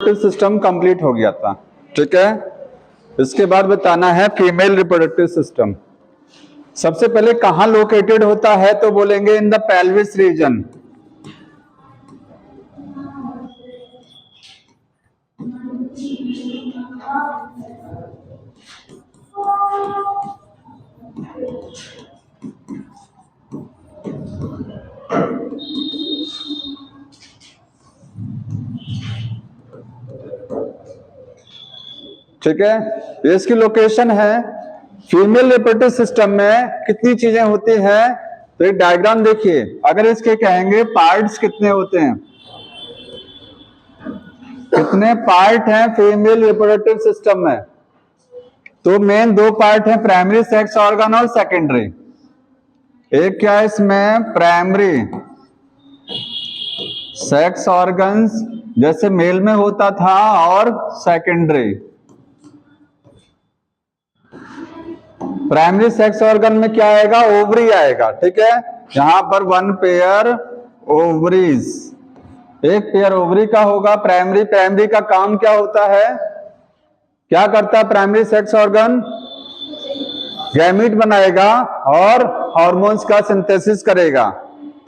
Reproductive system complete हो गया था, ठीक है। इसके बाद बताना है फीमेल रिप्रोडक्टिव सिस्टम। सबसे पहले कहां लोकेटेड होता है, तो बोलेंगे इन द पेल्विस रीजन। ठीक है, ये इसकी लोकेशन है। फीमेल रिप्रोडक्टिव सिस्टम में कितनी चीजें होती हैं, तो एक डायग्राम देखिए। अगर इसके कहेंगे पार्ट्स कितने होते हैं, कितने पार्ट हैं फीमेल रिप्रोडक्टिव सिस्टम में, तो मेन दो पार्ट हैं, प्राइमरी सेक्स ऑर्गन और सेकेंडरी। एक क्या है इसमें, प्राइमरी सेक्स ऑर्गन्स जैसे मेल में होता था, और सेकेंडरी। प्राइमरी सेक्स ऑर्गन में क्या आएगा, ओवरी आएगा, ठीक है। यहां पर 1 पेयर ओवरीज, एक पेयर ओवरी का होगा प्राइमरी। प्राइमरी का काम क्या होता है, क्या करता है प्राइमरी सेक्स ऑर्गन, गैमीट बनाएगा और हार्मोन्स का सिंथेसिस करेगा,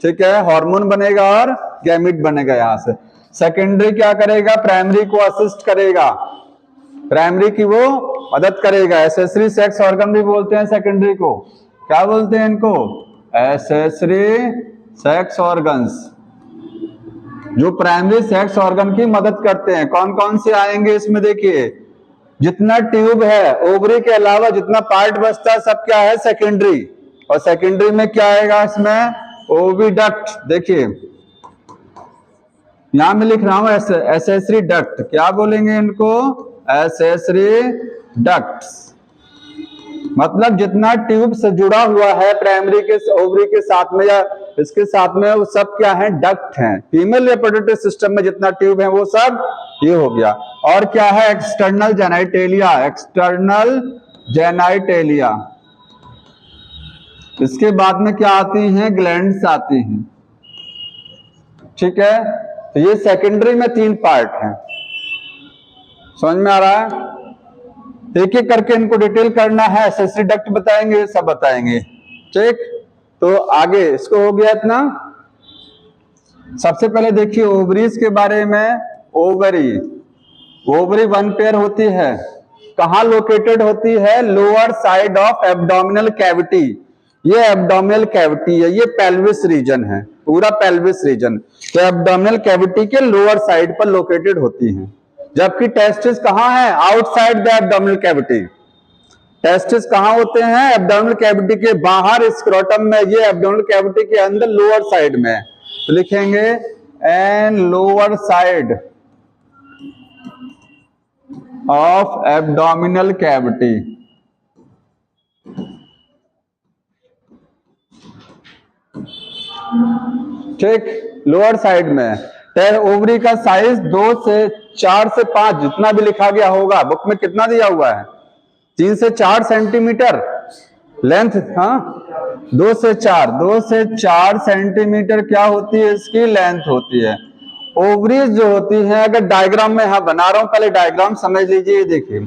ठीक है। हार्मोन बनेगा और गैमीट बनेगा यहां से। सेकेंडरी क्या करेगा, प्राइमरी को असिस्ट करेगा, प्राइमरी की वो मदद करेगा। एसेसरी सेक्स ऑर्गन भी बोलते हैं सेकेंडरी को, क्या बोलते हैं इनको, एसेसरी सेक्स ऑर्गन्स, जो प्राइमरी सेक्स ऑर्गन की मदद करते हैं। कौन कौन से आएंगे इसमें, देखिए जितना ट्यूब है ओवरी के अलावा जितना पार्ट बचता है सब क्या है, सेकेंडरी। और सेकेंडरी में क्या आएगा इसमें, ओविडक्ट। देखिए यहां मैं लिख रहा हूं एसेसरी डक्ट, क्या बोलेंगे इनको, एसेसरी डक्ट्स। मतलब जितना ट्यूब से जुड़ा हुआ है प्राइमरी के ओवरी के साथ में या इसके साथ में, वो सब क्या है, डक्ट हैं। फीमेल रिप्रोडक्टिव सिस्टम में जितना ट्यूब है वो सब ये हो गया। और क्या है, एक्सटर्नल जेनाइटेलिया, एक्सटर्नल जेनाइटेलिया। इसके बाद में क्या आती हैं, ग्लैंड्स आती हैं, ठीक है। तो ये सेकेंडरी में 3 पार्ट हैं, समझ में आ रहा है। एक एक करके इनको डिटेल करना है, एसेसरी डक्ट बताएंगे, सब बताएंगे, ठीक। तो आगे इसको हो गया इतना। सबसे पहले देखिए ओवरीज के बारे में। ओवरी, ओवरी 1 पेयर होती है, कहां लोकेटेड होती है, lower side of abdominal cavity. ये एब्डोमिनल कैविटी है, ये पेल्विस रीजन है, पूरा पेल्विस रीजन। तो एब्डोमिनल कैविटी के लोअर साइड पर लोकेटेड होती हैं। जबकि टेस्टिस कहां है, outside the abdominal cavity. Testis कहां होते हैं, एब्डोमिनल कैविटी के बाहर स्क्रोटम में, ये एब्डोमिनल कैविटी के अंदर लोअर साइड में। तो लिखेंगे an lower side of abdominal cavity. ठीक, लोअर साइड में। ओवरी का साइज 2 से 4 से 5 जितना भी लिखा गया होगा, बुक में कितना दिया हुआ है, 3 से 4 सेंटीमीटर लेंथ, हाँ 2 से 4 सेंटीमीटर क्या होती है, इसकी लेंथ होती है। ओवरीज जो होती है, अगर डायग्राम में हाँ बना रहा हूं, पहले डायग्राम समझ लीजिए। देखिए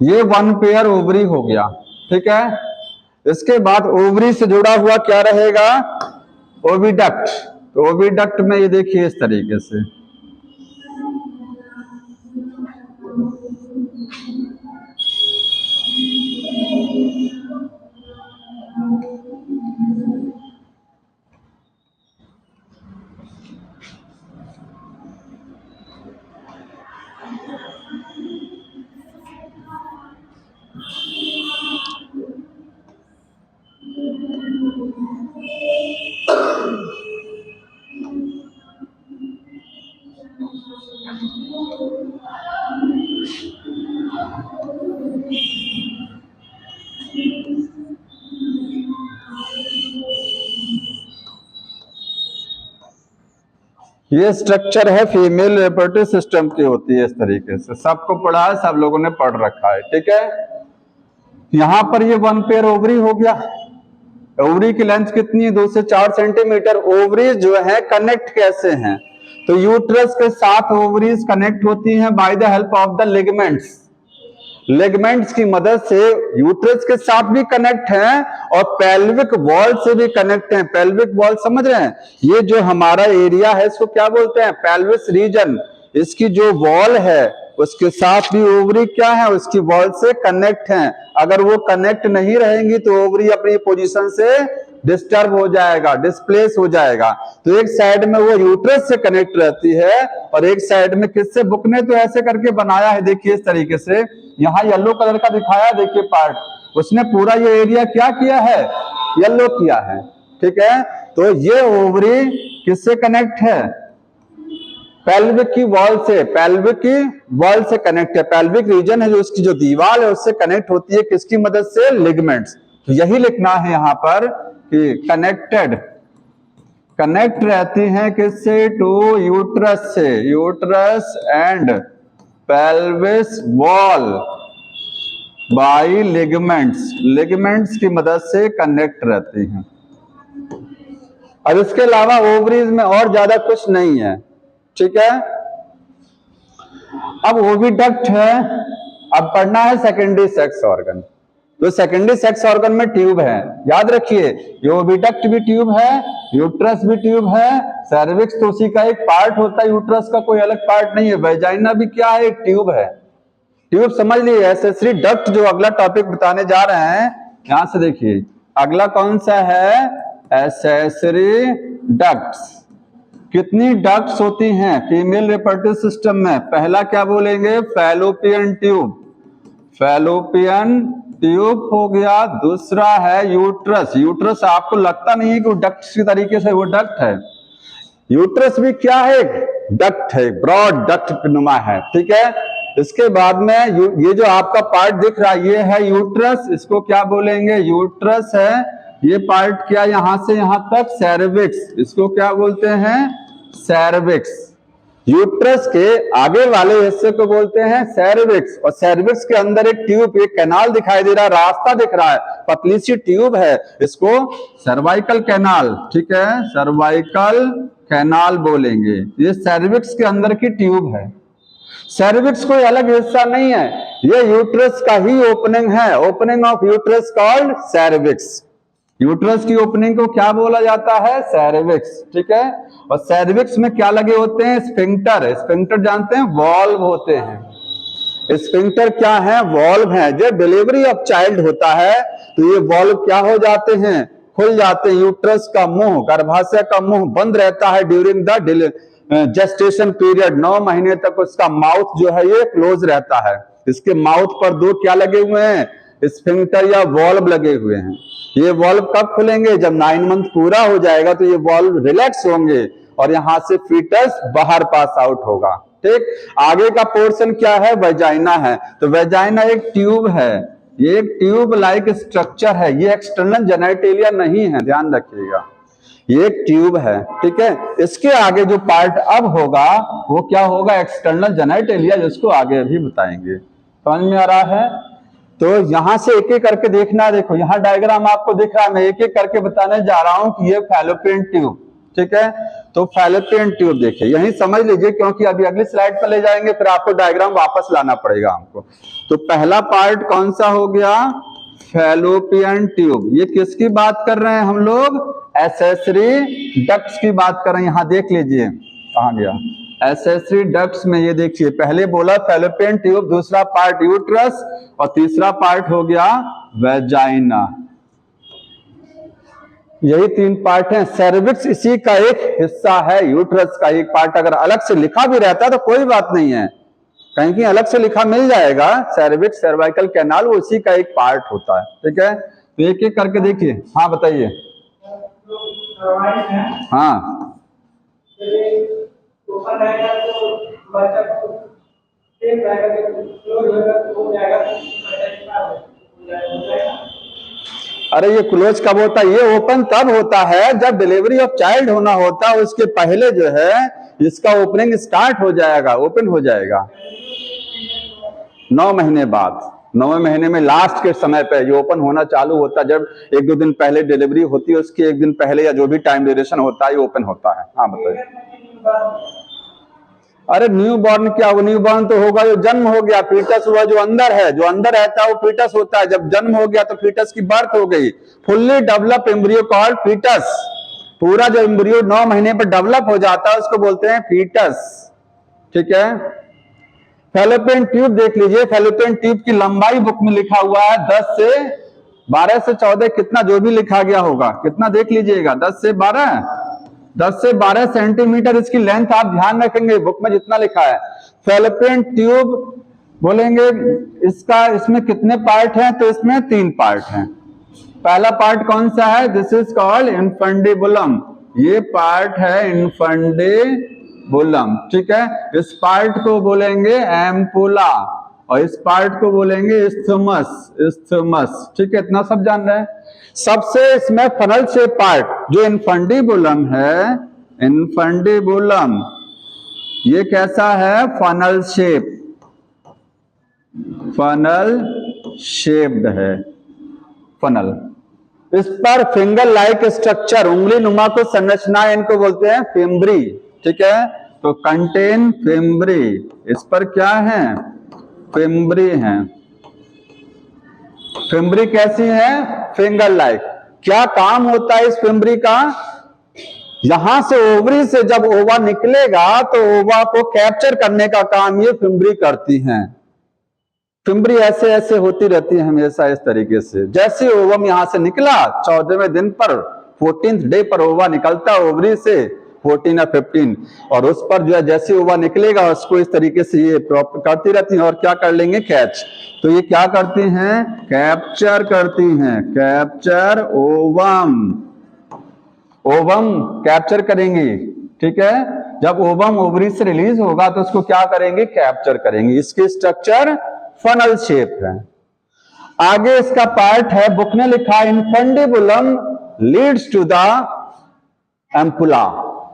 ये 1 पेयर ओवरी हो गया, ठीक है। इसके बाद ओवरी से जुड़ा हुआ क्या रहेगा, ओविडक्ट। तो ओविडक्ट में ये देखिए इस तरीके से, ये स्ट्रक्चर है फीमेल रिप्रोडक्टिव सिस्टम की होती है इस तरीके से। सबको पढ़ा है, सब लोगों ने पढ़ रखा है, ठीक है। यहां पर ये 1 पेयर ओवरी हो गया। ओवरी की लेंथ कितनी है, 2 से 4 सेंटीमीटर। ओवरी जो है कनेक्ट कैसे हैं, तो यूट्रस के साथ ओवरीज कनेक्ट होती हैं by the help of the ligaments. Ligaments की मदद से यूट्रस के साथ भी कनेक्ट हैं और पेल्विक वॉल से भी कनेक्ट हैं। पेल्विक वॉल समझ रहे हैं, ये जो हमारा एरिया है इसको क्या बोलते हैं, पेल्विस रीजन। इसकी जो वॉल है उसके साथ भी ओवरी क्या है, उसकी वॉल से कनेक्ट हैं। अगर वो कनेक्ट नहीं रहेंगी तो ओवरी अपनी पोजीशन से डिस्टर्ब हो जाएगा, डिस्प्लेस हो जाएगा। तो एक साइड में वो यूट्रस से कनेक्ट रहती है और एक साइड में किससे, बुक ने तो ऐसे करके बनाया है, देखिए इस तरीके से, यहाँ येलो कलर का दिखाया, देखिए पार्ट, उसने पूरा ये एरिया क्या किया है, येलो किया है, ठीक है। तो ये ओवरी किससे कनेक्ट है, पेल्विक की वॉल से, पेल्विक की वॉल से कनेक्ट है। पेल्विक रीजन है जो उसकी जो दीवार है उससे कनेक्ट होती है, किसकी मदद से, लिगामेंट्स। तो यही लिखना है यहां पर कि कनेक्टेड, कनेक्ट रहती हैं किससे, टू यूट्रस से, uterus and pelvis wall bye ligaments, ligaments की मदद से कनेक्ट रहती हैं। और इसके अलावा ओवरीज में और ज्यादा कुछ नहीं है, ठीक है। अब ओविडक्ट है, अब पढ़ना है सेकेंडरी सेक्स ऑर्गन। तो सेकेंडरी सेक्स ऑर्गन में ट्यूब है, याद रखिए, ये ओविडक्ट भी ट्यूब है, यूट्रस भी ट्यूब है, सर्विक्स तो उसी का एक पार्ट होता है, यूट्रस का कोई अलग पार्ट नहीं है। वेजाइना भी क्या है, एक ट्यूब है। ट्यूब समझ लिए। एसेसरी डक्ट जो अगला टॉपिक बताने जा रहे हैं, यहां से देखिए अगला कौन सा है, एसेसरी डक्ट्स। कितनी डक्ट्स होती हैं फीमेल रिप्रोडक्टिव सिस्टम में, पहला क्या बोलेंगे, फैलोपियन ट्यूब, फैलोपियन ट्यूब हो गया। दूसरा है यूट्रस, यूट्रस आपको लगता नहीं है कि वो डक्ट की तरीके से वो डक्ट है, यूट्रस भी क्या है, डक्ट है, ब्रॉड डक्ट नुमा है, ठीक है। इसके बाद में ये जो आपका पार्ट दिख रहा है ये है यूट्रस, इसको क्या बोलेंगे, यूट्रस है। ये पार्ट क्या, यहां से यहां तक सेर्विक्स, इसको क्या बोलते हैं, सेर्विक्स। यूट्रस के आगे वाले हिस्से को बोलते हैं सेर्विक्स, और सेर्विक्स के अंदर एक ट्यूब, एक कैनाल दिखाई दे रहा है, रास्ता दिख रहा है, पतली सी ट्यूब है, इसको सर्वाइकल कैनाल, ठीक है, सर्वाइकल कैनाल बोलेंगे। ये सेर्विक्स के अंदर की ट्यूब है। सेर्विक्स कोई अलग हिस्सा नहीं है, ये यूट्रस का ही ओपनिंग है, opening of uterus called cervix. Uterus की ओपनिंग को क्या बोला जाता है, सेर्विक्स, ठीक है। और सेर्विक्स में क्या लगे होते हैं, स्फिंक्टर, स्फिंक्टर जानते हैं, वॉल्व होते हैं। स्फिंक्टर क्या है, वॉल्व है। जब डिलीवरी ऑफ चाइल्ड होता है तो ये वॉल्व क्या हो जाते हैं, खुल जाते हैं। यूट्रस का मुंह, गर्भाशय का मुंह बंद रहता है ड्यूरिंग द जेस्टेशन पीरियड, 9 महीने तक उसका माउथ जो है ये क्लोज रहता है। इसके माउथ पर दो क्या लगे हुए हैं, स्फिंक्टर या वॉल्व लगे हुए हैं। ये वॉल्व कब खुलेंगे, जब 9 मंथ पूरा हो जाएगा तो ये वॉल्व रिलैक्स होंगे और यहां से फीटस बाहर पास आउट होगा, ठीक। आगे का पोर्शन क्या है, वेजाइना है। तो वेजाइना एक ट्यूब है, ये एक ट्यूब लाइक स्ट्रक्चर है, ये एक्सटर्नल जेनिटलिया नहीं है, ध्यान रखिएगा, ये एक ट्यूब है, ठीक है। इसके आगे जो पार्ट अब होगा वो क्या होगा, एक्सटर्नल जेनिटलिया, जिसको आगे अभी बताएंगे। समझ में आ रहा है। तो यहां से एक एक करके देखना, देखो यहां डायग्राम आपको दिख रहा है, मैं एक एक करके बताने जा रहा हूं कि ये फैलोपियन ट्यूब, ठीक है। तो फैलोपियन ट्यूब देखिए, यही समझ लीजिए, क्योंकि अभी अगली स्लाइड पर ले जाएंगे, फिर आपको डायग्राम वापस लाना पड़ेगा हमको। तो पहला पार्ट कौन सा हो गया, फैलोपियन ट्यूब। ये किसकी बात कर रहे हैं हम लोग, एसेसरी डक्ट्स की बात कर रहे हैं। यहां देख लीजिए कहां गया, एसेसरी डक्ट्स में ये देखिए, पहले बोला फैलोपियन ट्यूब, दूसरा पार्ट यूट्रस और तीसरा पार्ट हो गया वेजाइना। यही 3 पार्ट हैं। सर्विक्स इसी का एक हिस्सा है, यूट्रस का एक पार्ट। अगर अलग से लिखा भी रहता है तो कोई बात नहीं है, कहीं अलग से लिखा मिल जाएगा। सर्विक्स, सर्वाइकल कैनाल, वो उसी का एक पार्ट होता है, ठीक है। तो एक एक करके देखिए। हाँ बताइए। हाँ अरे ये क्लोज कब होता है, ये ओपन तब होता है जब डिलीवरी ऑफ चाइल्ड होना होता है, उसके पहले जो है इसका ओपनिंग स्टार्ट हो जाएगा, ओपन हो जाएगा 9 महीने बाद। 9वें महीने में लास्ट के समय पे ये ओपन होना चालू होता है, जब 1-2 दिन पहले डिलीवरी होती है, उसके 1 दिन पहले या जो भी टाइम ड्यूरेशन होता है ये ओपन होता है। हाँ बताइए। अरे न्यू बॉर्न क्या, वो न्यू बॉर्न तो होगा जो जन्म हो गया, फीटस हुआ जो अंदर है, जो अंदर रहता है वो फीटस होता है। जब जन्म हो गया तो फीटस की बर्थ हो गई। Fully develop embryo called foetus. पूरा जो एम्ब्रियो 9 महीने पर डेवलप हो जाता है उसको बोलते हैं फीटस। ठीक है। फैलोपियन ट्यूब देख लीजिए। फैलोपियन ट्यूब की लंबाई बुक में लिखा हुआ है 10 से 12 से 14, कितना जो भी लिखा गया होगा, कितना देख लीजिएगा, 10 से 12 सेंटीमीटर इसकी लेंथ आप ध्यान रखेंगे, बुक में जितना लिखा है। फैलोपियन ट्यूब बोलेंगे इसका, इसमें कितने पार्ट हैं, तो इसमें 3 पार्ट हैं। पहला पार्ट कौन सा है, दिस इज कॉल्ड इन्फंडिबुलम। ये पार्ट है इन्फंडिबुलम। ठीक है। इस पार्ट को बोलेंगे एम्पुला और इस पार्ट को बोलेंगे इस्थमस। इस्थमस। ठीक है, इतना सब जान रहे हैं। सबसे इसमें फनल शेप पार्ट जो इन्फंडिबुलम है, इन्फंडिबुलम ये कैसा है, फनल शेप, फनल शेप्ड है, फनल। इस पर फिंगर लाइक स्ट्रक्चर, उंगली नुमा को संरचना, इनको बोलते हैं फिम्ब्री। ठीक है, तो कंटेन फिम्ब्री, इस पर क्या है, फिम्ब्री है। फिम्ब्री कैसी है, फिंगर लाइक। क्या काम होता है इस फिम्ब्री का, यहां से ओवरी से जब ओवा निकलेगा तो ओवा को कैप्चर करने का काम ये फिम्ब्री करती हैं। फिम्ब्री ऐसे ऐसे होती रहती है हमेशा इस तरीके से। जैसे ओवम यहां से निकला 14वें दिन पर, 14th डे पर ओवा निकलता ओवरी से, 14 या 15, और उस पर जो है जैसे ओवा निकलेगा उसको इस तरीके से ये करती रहती हैं और क्या कर लेंगे, कैच। तो ये क्या करती हैं, कैप्चर करती हैं, कैप्चर ओवम, ओवम कैप्चर करेंगी। ठीक है, जब ओवम ओवरी से रिलीज होगा तो उसको क्या करेंगे, कैप्चर करेंगे। इसकी स्ट्रक्चर फनल शेप है। आगे इसका पार्ट है, बुक ने लिखा infundibulum leads to the ampulla,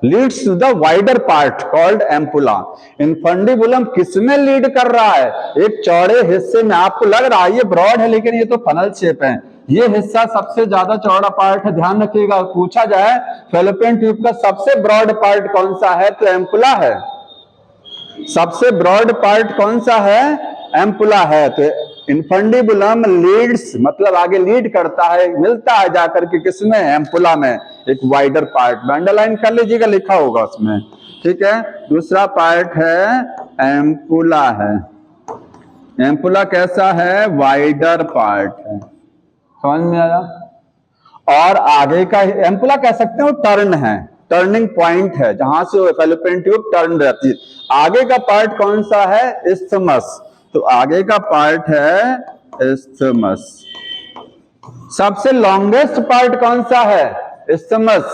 leads to the wider part called ampulla. Infundibulum किसमें लीड कर रहा है, एक चौड़े हिस्से में। आपको लग रहा है ये ब्रॉड है लेकिन ये तो फनल शेप है। ये हिस्सा सबसे ज्यादा चौड़ा पार्ट है, ध्यान रखिएगा। पूछा जाए फैलोपियन ट्यूब का सबसे ब्रॉड पार्ट कौन सा है, तो एम्पुला है। सबसे ब्रॉड पार्ट कौन सा है, एम्पुला है। तो इन्फंडिबुलम लीड्स मतलब आगे लीड करता है, मिलता है जाकर के किसमें, एम्पुला में, एक वाइडर पार्ट में। अंडरलाइन कर लीजिएगा, लिखा होगा उसमें। ठीक है, दूसरा पार्ट है एम्पुला है। एम्पुला कैसा है, वाइडर पार्ट है, समझ में आया। और आगे का एम्पुला कह सकते हो टर्न है, टर्निंग पॉइंट है जहां से फैलोपियन ट्यूब टर्न रहती है। आगे का पार्ट कौन सा है, इस्थमस। तो आगे का पार्ट है इस्थमस। सबसे लॉन्गेस्ट पार्ट कौन सा है, इस्थमस।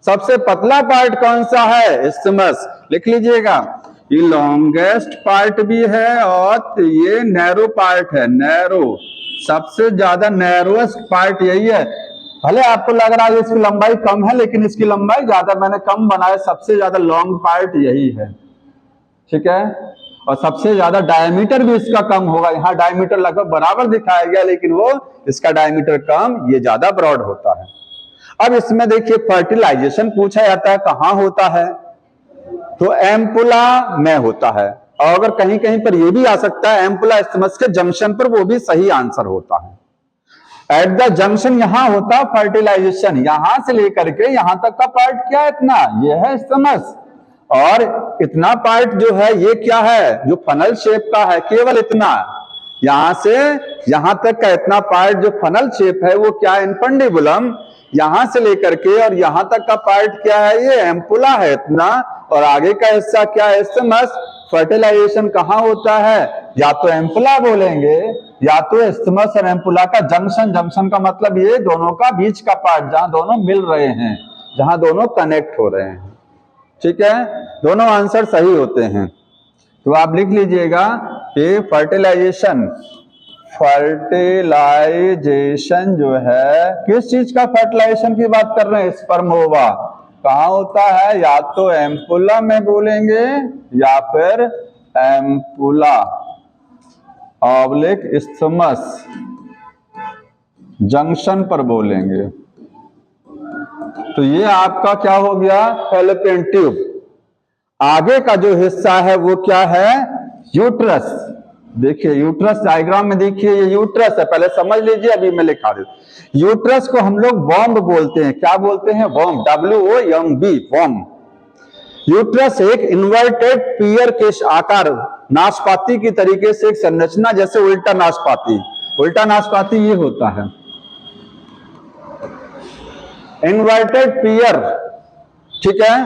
सबसे पतला पार्ट कौन सा है, इस्थमस। लिख लीजिएगा, ये लॉन्गेस्ट पार्ट भी है और ये नैरो पार्ट है, नैरो। सबसे ज्यादा नैरोएस्ट पार्ट यही है। भले आपको लग रहा है इसकी लंबाई कम है लेकिन इसकी लंबाई ज्यादा, मैंने कम बनाया। सबसे ज्यादा लॉन्ग पार्ट यही है। ठीक है, और सबसे ज्यादा डायमीटर भी इसका कम होगा। यहाँ डायमीटर लगभग बराबर दिखाया गया लेकिन वो इसका डायमीटर कम, ये ज्यादा ब्रॉड होता है। अब इसमें देखिए फर्टिलाइजेशन पूछा जाता है, कहाँ होता है, तो एम्पुला में होता है। और अगर कहीं कहीं पर यह भी आ सकता है एम्पुला इस्थमस के जंक्शन पर, वो भी सही आंसर होता है। एट द जंक्शन यहां होता फर्टिलाइजेशन, यहां से लेकर के यहां तक का पार्ट क्या है, इतना, ये है इस्थमस। और इतना पार्ट जो है ये क्या है, जो फनल शेप का है, केवल इतना, यहां से यहां तक का इतना पार्ट जो फनल शेप है वो क्या है, इन्फंडिबुलम। यहां से लेकर के और यहां तक का पार्ट क्या है, ये एम्पुला है इतना, और आगे का हिस्सा क्या है, इस्थमस। फर्टिलाइजेशन कहां होता है, या तो एम्पुला बोलेंगे या तो इस्थमस और एम्पुला का जंक्शन। जंक्शन का मतलब ये दोनों का बीच का पार्ट, जहां दोनों मिल रहे हैं, जहां दोनों कनेक्ट हो रहे हैं। ठीक है, दोनों आंसर सही होते हैं। तो आप लिख लीजिएगा कि फर्टिलाइजेशन, फर्टिलाइजेशन जो है किस चीज का फर्टिलाइजेशन की बात कर रहे हैं, स्पर्म ओवा। कहां होता है, या तो एम्पुला में बोलेंगे या फिर एम्पुला ऑब्लिक इस्थमस जंक्शन पर बोलेंगे। तो ये आपका क्या हो गया, फैलोपियन ट्यूब। आगे का जो हिस्सा है वो क्या है? यूट्रस। देखिए यूट्रस डायग्राम में देखिए, ये यूट्रस है, पहले समझ लीजिए, अभी मैं लिखा दूं। यूट्रस को हम लोग वॉम्ब बोलते हैं। क्या बोलते हैं? Womb, WOMB, womb. यूट्रस एक इन्वर्टेड पियर के आकार, नाशपाती की तरीके से एक संरचना, जैसे उल्टा नाशपाती। उल्टा नाशपाती ये होता है, इन्वर्टेड पियर, ठीक है,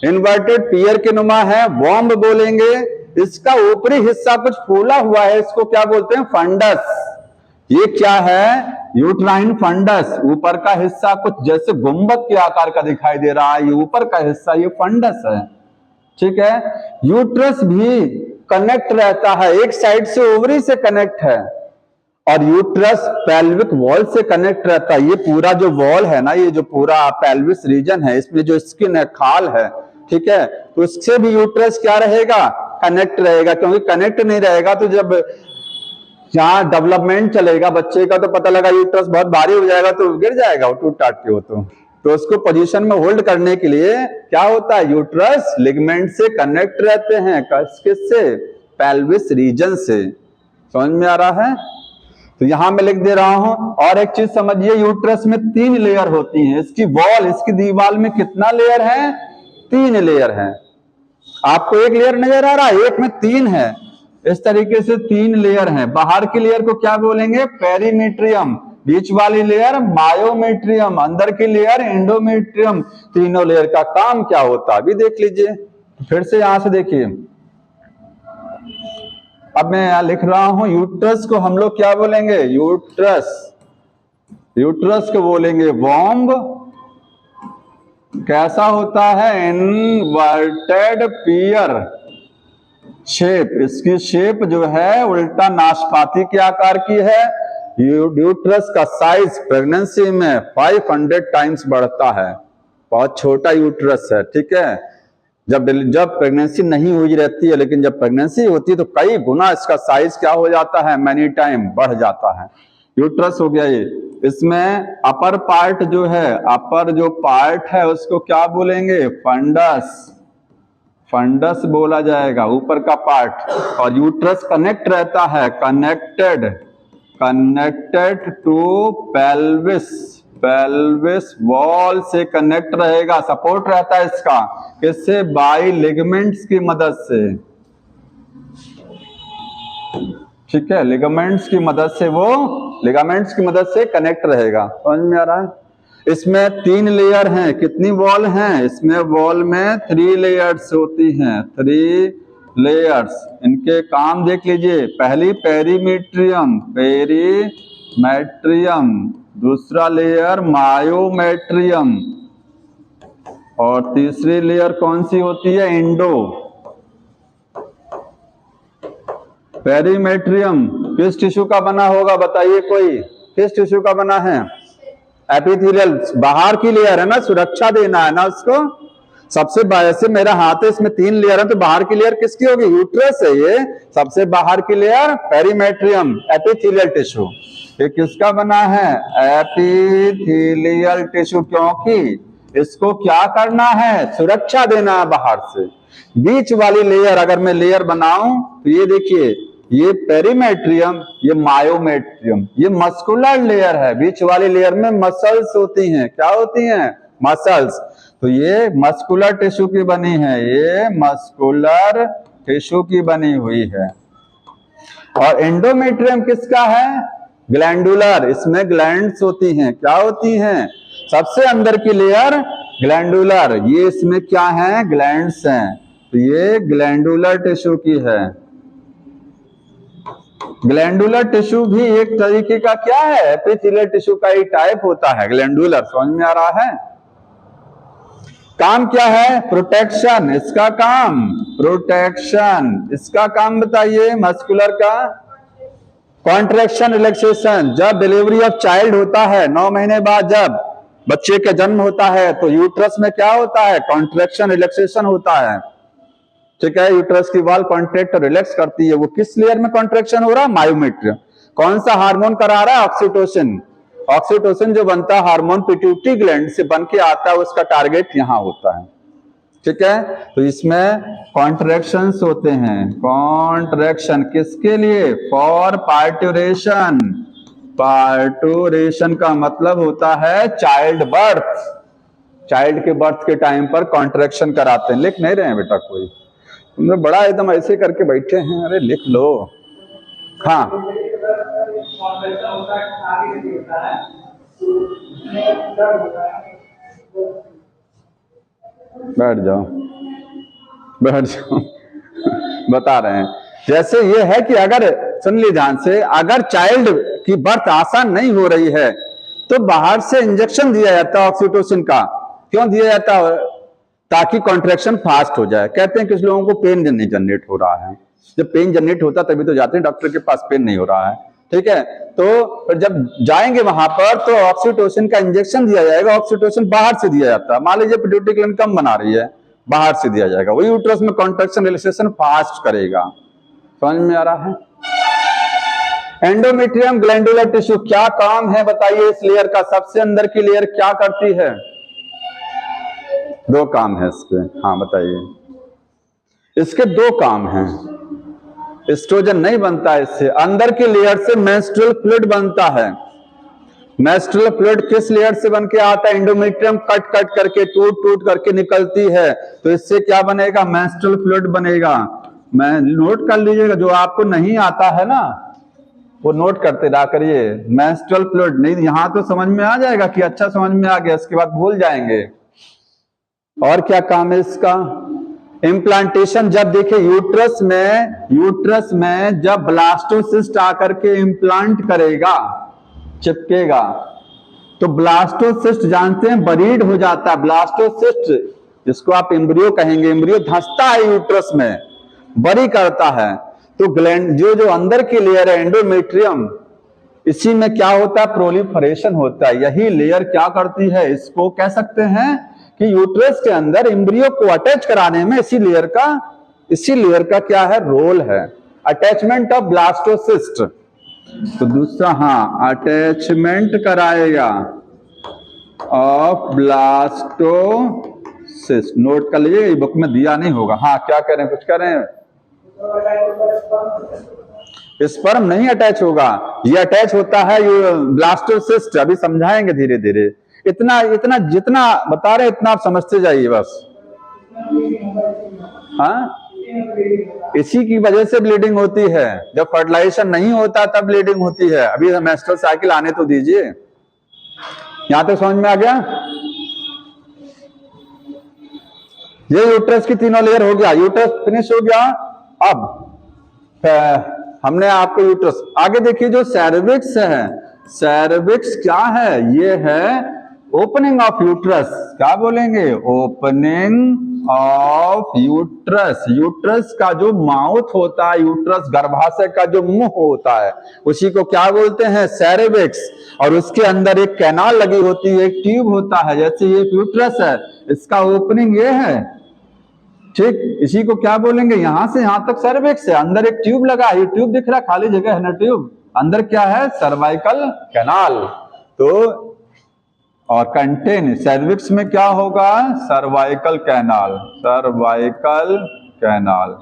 इन्वर्टेड पियर के नुमा है, वॉम्ब बोलेंगे। इसका ऊपरी हिस्सा कुछ फूला हुआ है, इसको क्या बोलते हैं? फंडस। ये क्या है? Uterine fundus. ऊपर का हिस्सा कुछ जैसे गुंबद के आकार का दिखाई दे रहा है, ये ऊपर का हिस्सा, ये फंडस है, ठीक है। यूट्रस भी कनेक्ट रहता है, एक साइड से ओवरी से कनेक्ट है, और यूट्रस पेल्विक वॉल से कनेक्ट रहता है। ये पूरा जो वॉल है ना, ये जो पूरा पेल्विस रीजन है, इसमें जो स्किन है, खाल है, ठीक है, तो इससे भी यूट्रस क्या रहेगा? कनेक्ट रहेगा। क्योंकि कनेक्ट नहीं रहेगा तो जब जहां डेवलपमेंट चलेगा बच्चे का, तो पता लगा यूट्रस बहुत भारी हो जाएगा तो गिर जाएगा, वो टूट टाट के हो तो उसको पोजीशन में होल्ड करने के लिए क्या होता है? यूट्रस लिगामेंट से कनेक्ट रहते हैं। किससे? पेल्विस रीजन से। समझ में आ रहा है? तो यहां मैं लिख दे रहा हूं। और एक चीज समझिए, यूट्रस में 3 लेयर होती हैं। इसकी वॉल, इसकी दीवार में कितना लेयर है? 3 लेयर है। आपको एक लेयर नजर आ रहा है? एक में 3 है। इस तरीके से 3 लेयर हैं। बाहर की लेयर को क्या बोलेंगे? पेरीमेट्रियम। बीच वाली लेयर मायोमेट्रियम, अंदर की लेयर एंडोमेट्रियम। तीनों लेयर का काम क्या होता है अभी देख लीजिए। फिर से यहां से देखिए, अब मैं यहां लिख रहा हूं, यूट्रस को हम लोग क्या बोलेंगे? यूट्रस को बोलेंगे वॉम्ब। कैसा होता है? इनवर्टेड पियर शेप। इसकी शेप जो है उल्टा नाशपाती के आकार की है। यूट्रस का साइज प्रेगनेंसी में 500 टाइम्स बढ़ता है। बहुत छोटा यूट्रस है, ठीक है। जब प्रेगनेंसी नहीं हुई रहती है, लेकिन जब प्रेगनेंसी होती है तो कई गुना इसका साइज क्या हो जाता है? मैनी टाइम बढ़ जाता है। यूट्रस हो गया ये। इसमें अपर पार्ट जो है, अपर जो पार्ट है उसको क्या बोलेंगे? फंडस। फंडस बोला जाएगा, ऊपर का पार्ट। और यूट्रस कनेक्ट रहता है, connected to pelvis. Pelvis wall से कनेक्ट रहेगा, सपोर्ट रहता है इसका। किससे? बाई लिगामेंट्स की मदद से, ठीक है, लिगामेंट्स की मदद से, वो लिगामेंट्स की मदद से कनेक्ट रहेगा। समझ में आ रहा है? इसमें 3 लेयर हैं। कितनी वॉल हैं? इसमें वॉल में 3 लेयर्स होती हैं, 3 लेयर्स। इनके काम देख लीजिए। पहली पेरीमेट्रियम, दूसरा लेयर मायोमेट्रियम, और तीसरी लेयर कौन सी होती है? एंडो। पेरीमेट्रियम किस टिश्यू का बना होगा बताइए कोई? किस टिश्यू का बना है? एपिथेलियल। बाहर की लेयर है ना, सुरक्षा देना है ना उसको। सबसे ऐसे मेरा हाथ है, इसमें 3 लेयर है, तो बाहर की लेयर किसकी होगी? यूट्रस है ये। सबसे बाहर की लेयर पेरीमेट्रियम, एपिथेलियल टिश्यू। ये किसका बना है? Epithelial tissue. क्योंकि इसको क्या करना है? सुरक्षा देना है बाहर से। बीच वाली लेयर अगर मैं लेयर बनाऊं तो ये देखिए, ये पेरीमेट्रियम, ये मायोमेट्रियम, ये मस्कुलर लेयर है। बीच वाली लेयर में मसल्स होती हैं। क्या होती हैं? मसल्स। तो ये मस्कुलर टिश्यू की बनी है, ये मस्कुलर टिश्यू की बनी हुई है। और एंडोमेट्रियम किसका है? ग्लैंडुलर। इसमें ग्लैंड्स होती हैं। क्या होती हैं? सबसे अंदर की लेयर ग्लैंडुलर, ये इसमें क्या है? ग्लैंड्स हैं। तो ये ग्लैंडुलर टिश्यू की है। ग्लैंडुलर टिश्यू भी एक तरीके का क्या है? एपिथेलियल टिश्यू का ही टाइप होता है ग्लैंडुलर। समझ में आ रहा है? काम क्या है? प्रोटेक्शन। इसका काम प्रोटेक्शन। इसका काम बताइए मस्कुलर का? Contraction, relaxation. जब डिलीवरी ऑफ चाइल्ड होता है, 9 महीने बाद जब बच्चे का जन्म होता है, तो यूट्रस में क्या होता है? कॉन्ट्रैक्शन, रिलैक्सेशन होता है, ठीक है। यूट्रस की वॉल कॉन्ट्रैक्ट और रिलैक्स करती है। वो किस लेयर में कॉन्ट्रैक्शन हो रहा है? मायोमेट्रियम। कौन सा हार्मोन करा रहा है? ऑक्सीटोसिन। ऑक्सीटोसिन जो बनता है हार्मोन पिट्यूटरी ग्लैंड से बन के आता है, उसका टारगेट यहां होता है, ठीक है। तो इसमें कॉन्ट्रैक्शंस होते हैं, कॉन्ट्रैक्शन किसके लिए, फॉर पार्टुरेशन। पार्टुरेशन का मतलब होता है चाइल्ड बर्थ, चाइल्ड के बर्थ के टाइम पर कॉन्ट्रैक्शन कराते हैं। लिख नहीं रहे हैं बेटा कोई, तुम लोग बड़ा एकदम ऐसे करके बैठे हैं, अरे लिख लो। हाँ बैठ जाओ, बैठ जाओ। बता रहे हैं, जैसे ये है कि अगर सुन ली ध्यान से, अगर चाइल्ड की बर्थ आसान नहीं हो रही है तो बाहर से इंजेक्शन दिया जाता है ऑक्सीटोसिन का। क्यों दिया जाता है, ताकि कॉन्ट्रैक्शन फास्ट हो जाए। कहते हैं कुछ लोगों को पेन नहीं जनरेट हो रहा है, जब पेन जनरेट होता तभी तो जाते हैं डॉक्टर के पास, पेन नहीं हो रहा है, ठीक है। तो जब जाएंगे वहां पर तो ऑक्सीटोसिन का इंजेक्शन दिया जाएगा। ऑक्सीटोसिन बाहर से दिया जाता है, मान लीजिए पिट्यूटरी ग्लैंड कम बना रही है, बाहर से दिया जाएगा, वही यूट्रस में कॉन्ट्रैक्शन रिलैक्सेशन फास्ट करेगा। समझ में आ रहा है। एंडोमेट्रियम ग्लैंडुलर टिश्यू क्या काम है बताइए, इस लेयर का, सबसे अंदर की लेयर क्या करती है। दो काम है इसके, हाँ बताइए। इसके दो काम हैं, एस्ट्रोजन नहीं बनता है इससे, अंदर की लेयर से मेंस्ट्रुअल फ्लूइड बनता है। मेंस्ट्रुअल फ्लूइड किस लेयर से बन के आता है, एंडोमेट्रियम कट कट करके, टूट टूट करके निकलती है, तो इससे क्या बनेगा, मेंस्ट्रुअल फ्लूइड बनेगा। मैं नोट कर लीजिएगा, जो आपको नहीं आता है ना वो नोट करते रहा करिए। मेंस्ट्रुअल फ्लूइड नहीं, यहां तो समझ में आ जाएगा कि अच्छा समझ में आ गया, इसके बाद भूल जाएंगे। और क्या काम है इसका, इम्प्लांटेशन। जब देखिए यूट्रस में जब ब्लास्टोसिस्ट आकर के इम्प्लांट करेगा, चिपकेगा, तो ब्लास्टोसिस्ट जानते हैं बरीड हो जाता है। ब्लास्टोसिस्ट जिसको आप एम्ब्रियो कहेंगे, एम्ब्रियो धंसता है यूट्रस में, बरी करता है। तो ग्लैंड जो अंदर की लेयर है एंडोमेट्रियम, इसी में क्या होता है, प्रोलिफरेशन होता है। यही लेयर क्या करती है, इसको कह सकते हैं कि यूट्रस के अंदर एम्ब्रियो को अटैच कराने में इसी लेयर का क्या है, रोल है, अटैचमेंट ऑफ ब्लास्टोसिस्ट। तो दूसरा, हाँ अटैचमेंट कराएगा ऑफ ब्लास्टोसिस्ट, नोट कर लीजिए, बुक में दिया नहीं होगा। हाँ क्या कह रहे हैं, कुछ कह रहे हैं। स्पर्म नहीं अटैच होगा, ये अटैच होता है ब्लास्टोसिस्ट, अभी समझाएंगे धीरे धीरे। इतना जितना बता रहे इतना आप समझते जाइए बस। हाँ इसी की वजह से ब्लीडिंग होती है, जब फर्टिलाइजेशन नहीं होता तब ब्लीडिंग होती है। अभी मेंस्ट्रुअल साइकिल आने तो दीजिए, यहां तक समझ में आ गया। ये यूट्रस की तीनों लेयर हो गया, यूट्रस फिनिश हो गया। अब हमने आपको यूट्रस, आगे देखिए जो सैर्विक्स है, सैर्विक्स क्या है, ये है ओपनिंग ऑफ यूट्रस। क्या बोलेंगे, ओपनिंग ऑफ यूट्रस। यूट्रस का जो माउथ होता है, यूट्रस गर्भाशय का जो मुंह होता है, उसी को क्या बोलते हैं, सैर्विक्स। और उसके अंदर एक कैनाल लगी होती है, एक ट्यूब होता है, जैसे ये यूट्रस है, इसका ओपनिंग ये है, ठीक। इसी को क्या बोलेंगे, यहां से यहां तक सर्विक्स है, अंदर एक ट्यूब लगा है, ये ट्यूब दिख रहा है, खाली जगह है ना ट्यूब, अंदर क्या है, सर्वाइकल कैनाल। तो और कंटेन सर्विक्स में क्या होगा, cervical canal, cervical canal,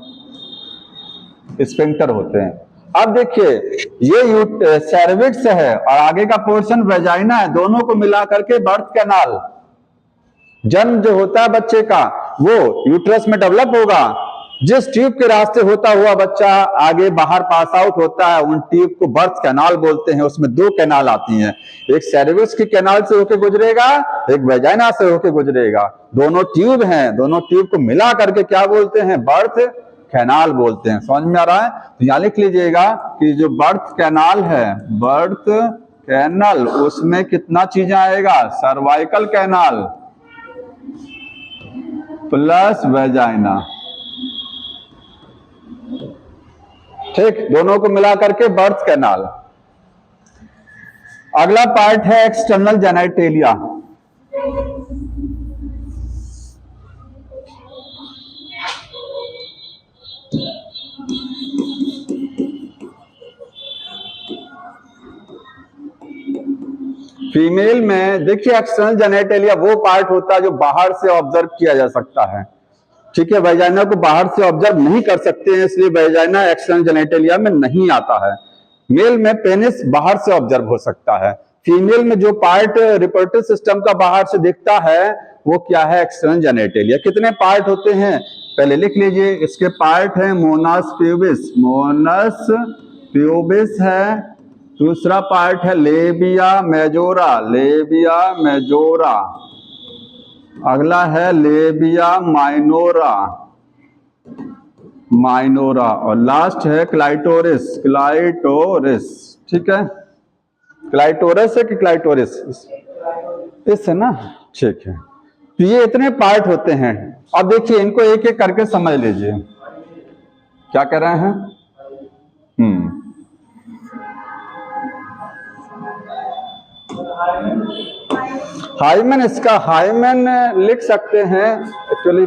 sphincter होते हैं। अब देखिए ये सर्विक्स है और आगे का पोर्शन वेजाइना है, दोनों को मिला करके बर्थ कैनाल। जन्म जो होता है बच्चे का वो यूट्रस में डेवलप होगा, जिस ट्यूब के रास्ते होता हुआ बच्चा आगे बाहर पास आउट होता है, उन ट्यूब को बर्थ कैनाल बोलते हैं। उसमें दो कैनाल आती हैं, एक सर्विक्स के कैनाल से होकर गुजरेगा, एक वेजाइना से होकर गुजरेगा। दोनों ट्यूब हैं, दोनों ट्यूब को मिला करके क्या बोलते हैं, बर्थ कैनाल बोलते हैं। समझ में आ रहा है। तो यहां लिख लीजिएगा कि जो बर्थ कैनाल है, बर्थ कैनाल, उसमें कितना चीजें आएगा, सर्वाइकल कैनाल प्लस वेजाइना, ठीक, दोनों को मिला करके बर्थ कैनाल। अगला पार्ट है एक्सटर्नल जेनिटेलिया। फीमेल में देखिए एक्सटर्नल जेनिटेलिया वो पार्ट होता है जो बाहर से ऑब्जर्व किया जा सकता है। ठीक है, वेजाइना को बाहर से ऑब्जर्व नहीं कर सकते हैं, इसलिए वेजाइना एक्सटर्नल जेनिटलिया में नहीं आता है। मेल में पेनिस बाहर से ऑब्जर्व हो सकता है। फीमेल में जो पार्ट रिप्रोडक्टिव सिस्टम का बाहर से दिखता है वो क्या है, एक्सटर्नल जेनिटलिया। कितने पार्ट होते हैं पहले लिख लीजिए, इसके पार्ट है मोनस प्यूबिस, मोनस प्यूबिस है, दूसरा पार्ट है लेबिया मेजोरा, लेबिया मेजोरा, अगला है लेबिया माइनोरा, माइनोरा, और लास्ट है क्लाइटोरिस, क्लाइटोरिस। ठीक है, क्लाइटोरिस है कि क्लाइटोरिस, इस है ना, ठीक है। तो ये इतने पार्ट होते हैं। अब देखिए इनको एक एक करके समझ लीजिए क्या कह रहे हैं। हाइमेन, इसका हाइमेन लिख सकते हैं, एक्चुअली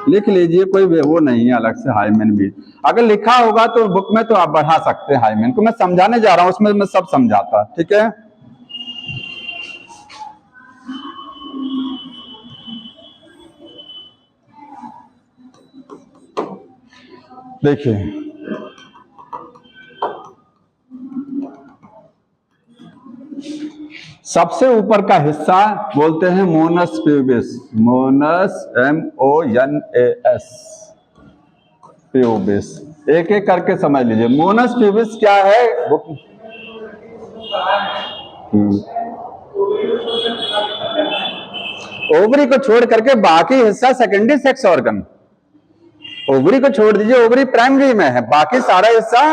लिख लीजिए, कोई वो नहीं है अलग से हाइमेन भी। अगर लिखा होगा तो बुक में तो आप बढ़ा सकते हैं हाइमेन को, मैं समझाने जा रहा हूं, उसमें मैं सब समझाता। ठीक है, देखिए सबसे ऊपर का हिस्सा बोलते हैं Moonis pubis, Moonis MONAS pubis. एक एक करके समझ लीजिए। मोनस प्यूबिस क्या है, ओवरी को छोड़ करके बाकी हिस्सा सेकेंडरी सेक्स ऑर्गन। ओवरी को छोड़ दीजिए, ओवरी प्राइमरी में है, बाकी सारा हिस्सा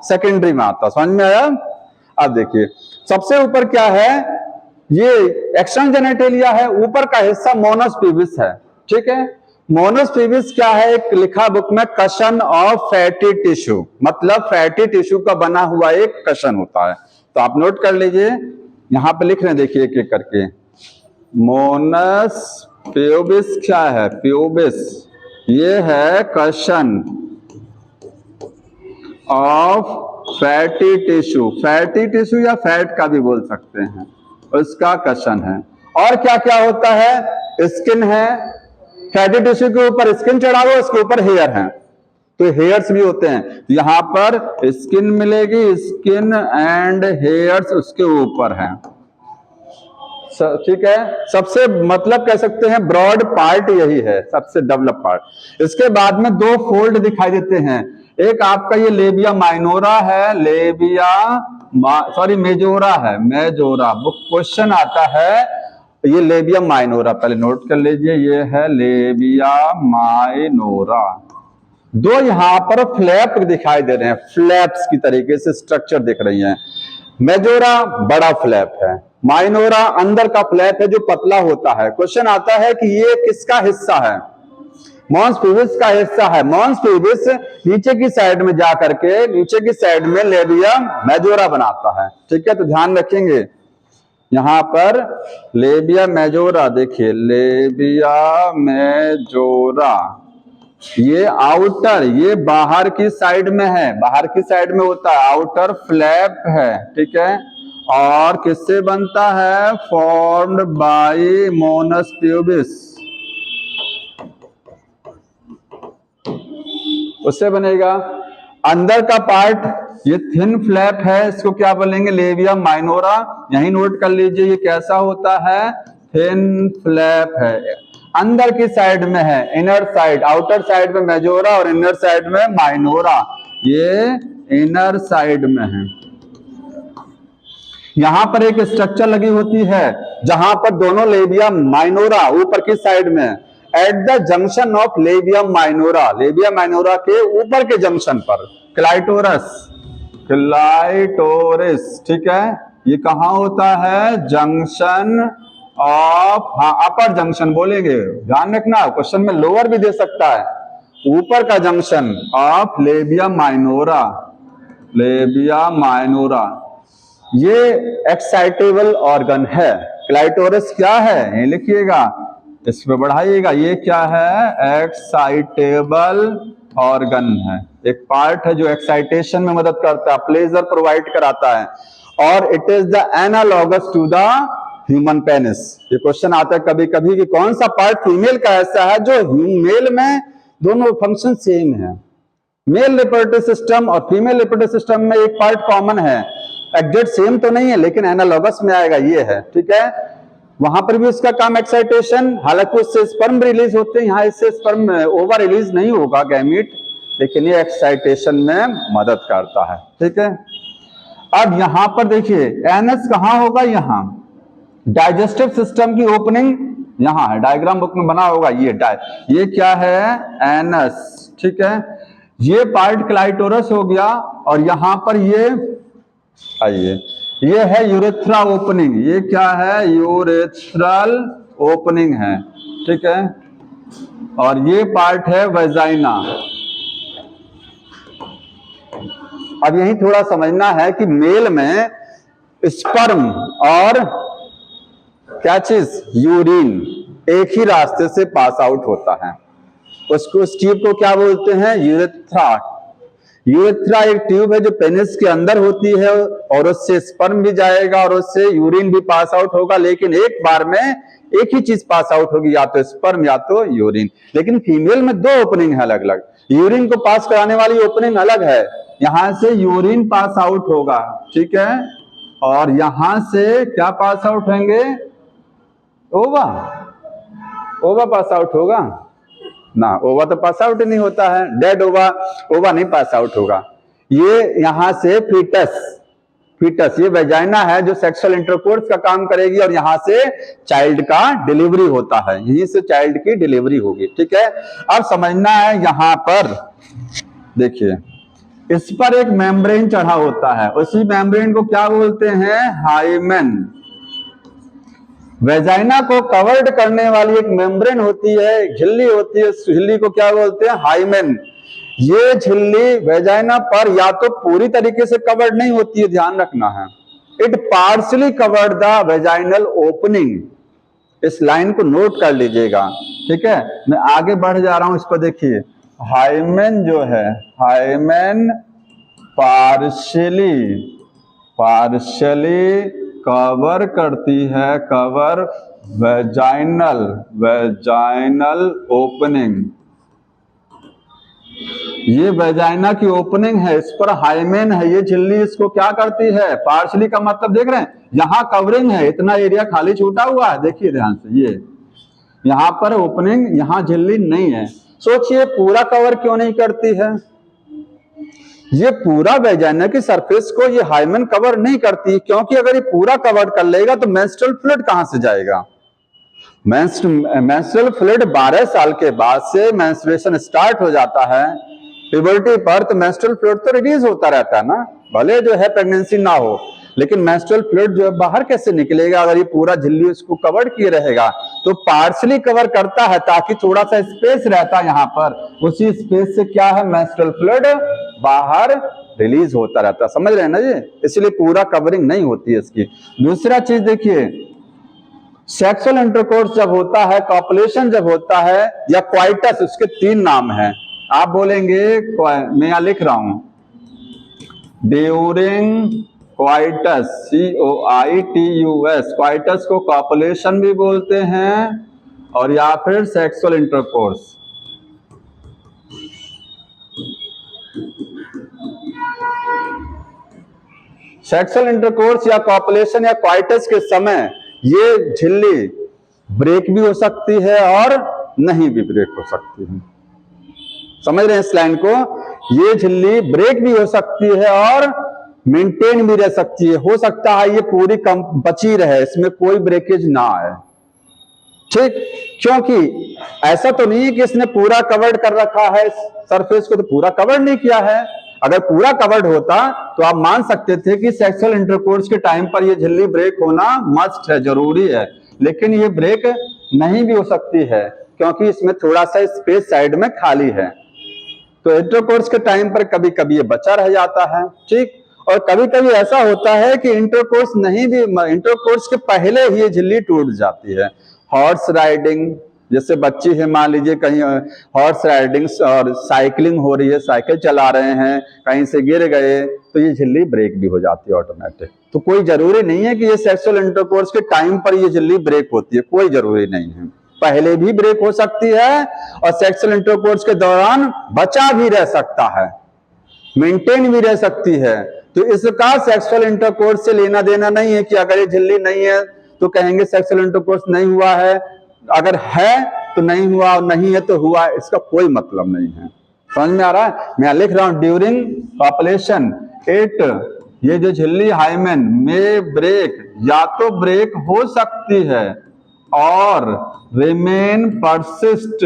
सेकेंडरी में आता। समझ में आया। अब देखिए सबसे ऊपर क्या है, ये एक्सटर्नल जेनिटलिया है, ऊपर का हिस्सा मोनस प्यूबिस है। ठीक है, मोनस प्यूबिस क्या है, एक लिखा बुक में कशन ऑफ फैटी टिश्यू, मतलब फैटी टिश्यू का बना हुआ एक कशन होता है। तो आप नोट कर लीजिए, यहां पे लिख रहे हैं, देखिए एक एक करके। मोनस प्यूबिस क्या है, प्यूबिस ये है cushion of fatty tissue, fatty tissue या फैट का भी बोल सकते हैं, उसका कशन है। और क्या क्या होता है, स्किन है, फैटी टिश्यू के ऊपर स्किन चढ़ा हुआ, उसके ऊपर हेयर है, तो हेयर्स भी होते हैं। यहां पर स्किन मिलेगी, स्किन एंड हेयर्स उसके ऊपर है। ठीक है, सबसे मतलब कह सकते हैं ब्रॉड पार्ट यही है, सबसे डेवलप पार्ट। इसके बाद में दो फोल्ड दिखाई देते हैं, एक आपका ये लेबिया माइनोरा है, लेबिया मेजोरा है, मेजोरा। वो क्वेश्चन आता है, ये लेबिया माइनोरा, पहले नोट कर लीजिए, ये है लेबिया माइनोरा। दो यहां पर फ्लैप दिखाई दे रहे हैं, फ्लैप्स की तरीके से स्ट्रक्चर दिख रही है। मेजोरा बड़ा फ्लैप है, माइनोरा अंदर का फ्लैप है जो पतला होता है। क्वेश्चन आता है कि ये किसका हिस्सा है, मॉन्स प्यूबिस का हिस्सा है। मॉन्स प्यूबिस नीचे की साइड में जा करके नीचे की साइड में लेबिया मेजोरा बनाता है। ठीक है, तो ध्यान रखेंगे यहां पर लेबिया मेजोरा, देखिए लेबिया मेजोरा, ये आउटर, ये बाहर की साइड में है, बाहर की साइड में होता है, आउटर फ्लैप है। ठीक है, और किससे बनता है, फॉर्म्ड बाय मोनस प्यूबिस, उससे बनेगा। अंदर का पार्ट ये थिन फ्लैप है, इसको क्या बोलेंगे, लेबिया माइनोरा। यही नोट कर लीजिए ये कैसा होता है, थिन फ्लैप है, अंदर की साइड में है, इनर साइड, आउटर साइड में मेजोरा और इनर साइड में माइनोरा, ये इनर साइड में है। यहां पर एक स्ट्रक्चर लगी होती है जहां पर दोनों लेबिया माइनोरा ऊपर की साइड में, at the junction of labia minora, labia minora के ऊपर के जंक्शन पर, क्लाइटोरस, क्लाइटोरिस। ठीक है, ये कहां होता है, जंक्शन ऑफ, हाँ अपर जंक्शन बोलेंगे, ध्यान रखना, क्वेश्चन में लोअर भी दे सकता है, ऊपर का junction of labia minora, labia minora. ये एक्साइटेबल ऑर्गन है। क्लाइटोरिस क्या है, ये लिखिएगा, इस पे बढ़ाइएगा, ये क्या है, एक्साइटेबल ऑर्गन है, एक पार्ट है जो एक्साइटेशन में मदद करता है, प्लेजर प्रोवाइड कराता है, और it is the analogous to the human penis. ये क्वेश्चन आता है कभी कभी कि कौन सा पार्ट फीमेल का ऐसा है जो मेल में दोनों फंक्शन सेम है। मेल रिप्रोडक्टिव सिस्टम और फीमेल रिप्रोडक्टिव सिस्टम में एक पार्ट कॉमन है, एग्जैक्ट सेम तो नहीं है लेकिन एनालॉगस में आएगा, ये है, ठीक है। वहां पर भी उसका काम एक्साइटेशन, हालांकि उससे स्पर्म रिलीज होते हैं, यहाँ इससे स्पर्म ओवर रिलीज नहीं होगा गैमीट, लेकिन ये एक्साइटेशन में मदद करता है, ठीक है। अब यहां पर देखिए एनस कहां होगा, यहां डाइजेस्टिव सिस्टम की ओपनिंग यहां है, डायग्राम बुक में बना होगा, ये क्या है, एनस, ठीक है। ये पार्ट क्लाइटोरस हो गया और यहां पर ये आइए, ये है यूरेथ्रा ओपनिंग, ये क्या है, यूरेथ्रल ओपनिंग है, ठीक है। और ये पार्ट है वेजाइना। अब यही थोड़ा समझना है कि मेल में स्पर्म और क्या चीज, यूरिन एक ही रास्ते से पास आउट होता है, उसको उस ट्यूब को क्या बोलते हैं, यूरेथ्रा। यूरेथ्रा एक ट्यूब है जो पेनिस के अंदर होती है और उससे स्पर्म भी जाएगा और उससे यूरिन भी पास आउट होगा, लेकिन एक बार में एक ही चीज पास आउट होगी, या तो स्पर्म या तो यूरिन। लेकिन फीमेल में दो ओपनिंग है अलग अलग, यूरिन को पास कराने वाली ओपनिंग अलग है, यहां से यूरिन पास आउट होगा, ठीक है, और यहां से क्या पास आउट होंगे, ओवा, ओवा पास आउट होगा ना, ओवा तो पास आउट नहीं होता है, डेड ओवा, ओवा नहीं पास आउट होगा। ये यहां से फीटस ये वेजाइना है जो सेक्सुअल इंटरकोर्स का काम करेगी और यहां से चाइल्ड का डिलीवरी होता है, यहीं से चाइल्ड की डिलीवरी होगी, ठीक है। अब समझना है, यहां पर देखिए इस पर एक मेम्ब्रेन चढ़ा होता है, उसी मेम्ब्रेन को क्या बोलते हैं, हाइमेन। वेजाइना को कवर्ड करने वाली एक मेम्ब्रेन होती है, झिल्ली होती है, उस झिल्ली को क्या बोलते हैं, हाइमेन। ये झिल्ली वेजाइना पर या तो पूरी तरीके से कवर्ड नहीं होती है, ध्यान रखना है, it partially covered the vaginal opening, इस लाइन को नोट कर लीजिएगा, ठीक है। मैं आगे बढ़ जा रहा हूं, इसको देखिए, हाइमेन जो है, हाइमेन पार्शली कवर करती है, कवर वेजाइनल ओपनिंग, ये वेजाइना की ओपनिंग है, इस पर हाइमेन है, ये झिल्ली इसको क्या करती है, पार्शली का मतलब देख रहे हैं, यहां कवरिंग है, इतना एरिया खाली छूटा हुआ है, देखिए ध्यान से, ये यहां पर ओपनिंग, यहां झिल्ली नहीं है। सोचिए पूरा कवर क्यों नहीं करती है, ये पूरा वेजाइना की सरफेस को ये हाइमेन कवर नहीं करती, क्योंकि अगर ये पूरा कवर कर लेगा तो मेंस्ट्रुअल फ्लूइड कहां से जाएगा, मेंस्ट्रुअल फ्लूइड 12 साल के बाद से मेंस्ट्रुएशन स्टार्ट हो जाता है, प्यूबर्टी पर तो मेंस्ट्रुअल फ्लूइड तो रिलीज होता रहता है ना, भले जो है प्रेगनेंसी ना हो, लेकिन मेंस्ट्रुअल फ्लूइड जो है बाहर कैसे निकलेगा, अगर ये पूरा झिल्ली उसको कवर किए रहेगा, तो पार्शली कवर करता है ताकि थोड़ा सा स्पेस रहता है यहाँ पर, उसी स्पेस से क्या है, मेंस्ट्रुअल फ्लूइड बाहर रिलीज होता रहता है, समझ रहे हैं ना जी, इसलिए पूरा कवरिंग नहीं होती है इसकी। दूसरा चीज देखिए, सेक्सुअल इंटरकोर्स जब होता है, कॉपुलेशन जब होता है, या क्वाइटस, उसके 3 नाम हैं, आप बोलेंगे, मैं यहां लिख रहा हूं, ड्यूरिंग क्वाइटस, COITUS, क्वाइटस को कॉपुलेशन भी बोलते हैं और या फिर सेक्सुअल इंटरकोर्स। सेक्सुअल इंटरकोर्स या कॉपुलेशन या क्वाइटस के समय ये झिल्ली ब्रेक भी हो सकती है और नहीं भी ब्रेक हो सकती है, समझ रहे हैं इस लाइन को, ये झिल्ली ब्रेक भी हो सकती है और मेंटेन भी रह सकती है, हो सकता है ये पूरी कम बची रहे, इसमें कोई ब्रेकेज ना आए, ठीक, क्योंकि ऐसा तो नहीं है कि इसने पूरा कवर्ड कर रखा है, सरफेस को तो पूरा कवर नहीं किया है, अगर पूरा कवर्ड होता तो आप मान सकते थे कि सेक्सुअल इंटरकोर्स के टाइम पर ये झिल्ली ब्रेक होना मस्ट है, जरूरी है, लेकिन ये ब्रेक नहीं भी हो सकती है क्योंकि इसमें थोड़ा सा स्पेस साइड में खाली है, तो इंटरकोर्स के टाइम पर कभी कभी ये बचा रह जाता है, ठीक। और कभी कभी ऐसा होता है कि इंटरकोर्स नहीं भी, इंटरकोर्स के पहले ही ये झिल्ली टूट जाती है, हॉर्स राइडिंग, जैसे बच्ची है, मान लीजिए कहीं हॉर्स राइडिंग और साइकिलिंग हो रही है, साइकिल चला रहे हैं, कहीं से गिर गए तो ये झिल्ली ब्रेक भी हो जाती है ऑटोमेटिक, तो कोई जरूरी नहीं है कि ये सेक्सुअल इंटरकोर्स के टाइम पर ये झिल्ली ब्रेक होती है, कोई जरूरी नहीं है, पहले भी ब्रेक हो सकती है और सेक्सुअल इंटरकोर्स के दौरान बचा भी रह सकता है, मेंटेन भी रह सकती है। तो इसका सेक्सुअल इंटरकोर्स से लेना देना नहीं है कि अगर ये झिल्ली नहीं है तो कहेंगे सेक्सुअल इंटरकोर्स नहीं हुआ है, अगर है तो नहीं हुआ और नहीं है तो हुआ, इसका कोई मतलब नहीं है। समझ में आ रहा है? मैं लिख रहा हूं ड्यूरिंग पॉपुलेशन इट, ये जो झिल्ली हाइमेन में ब्रेक, या तो ब्रेक हो सकती है और रिमेन परसिस्ट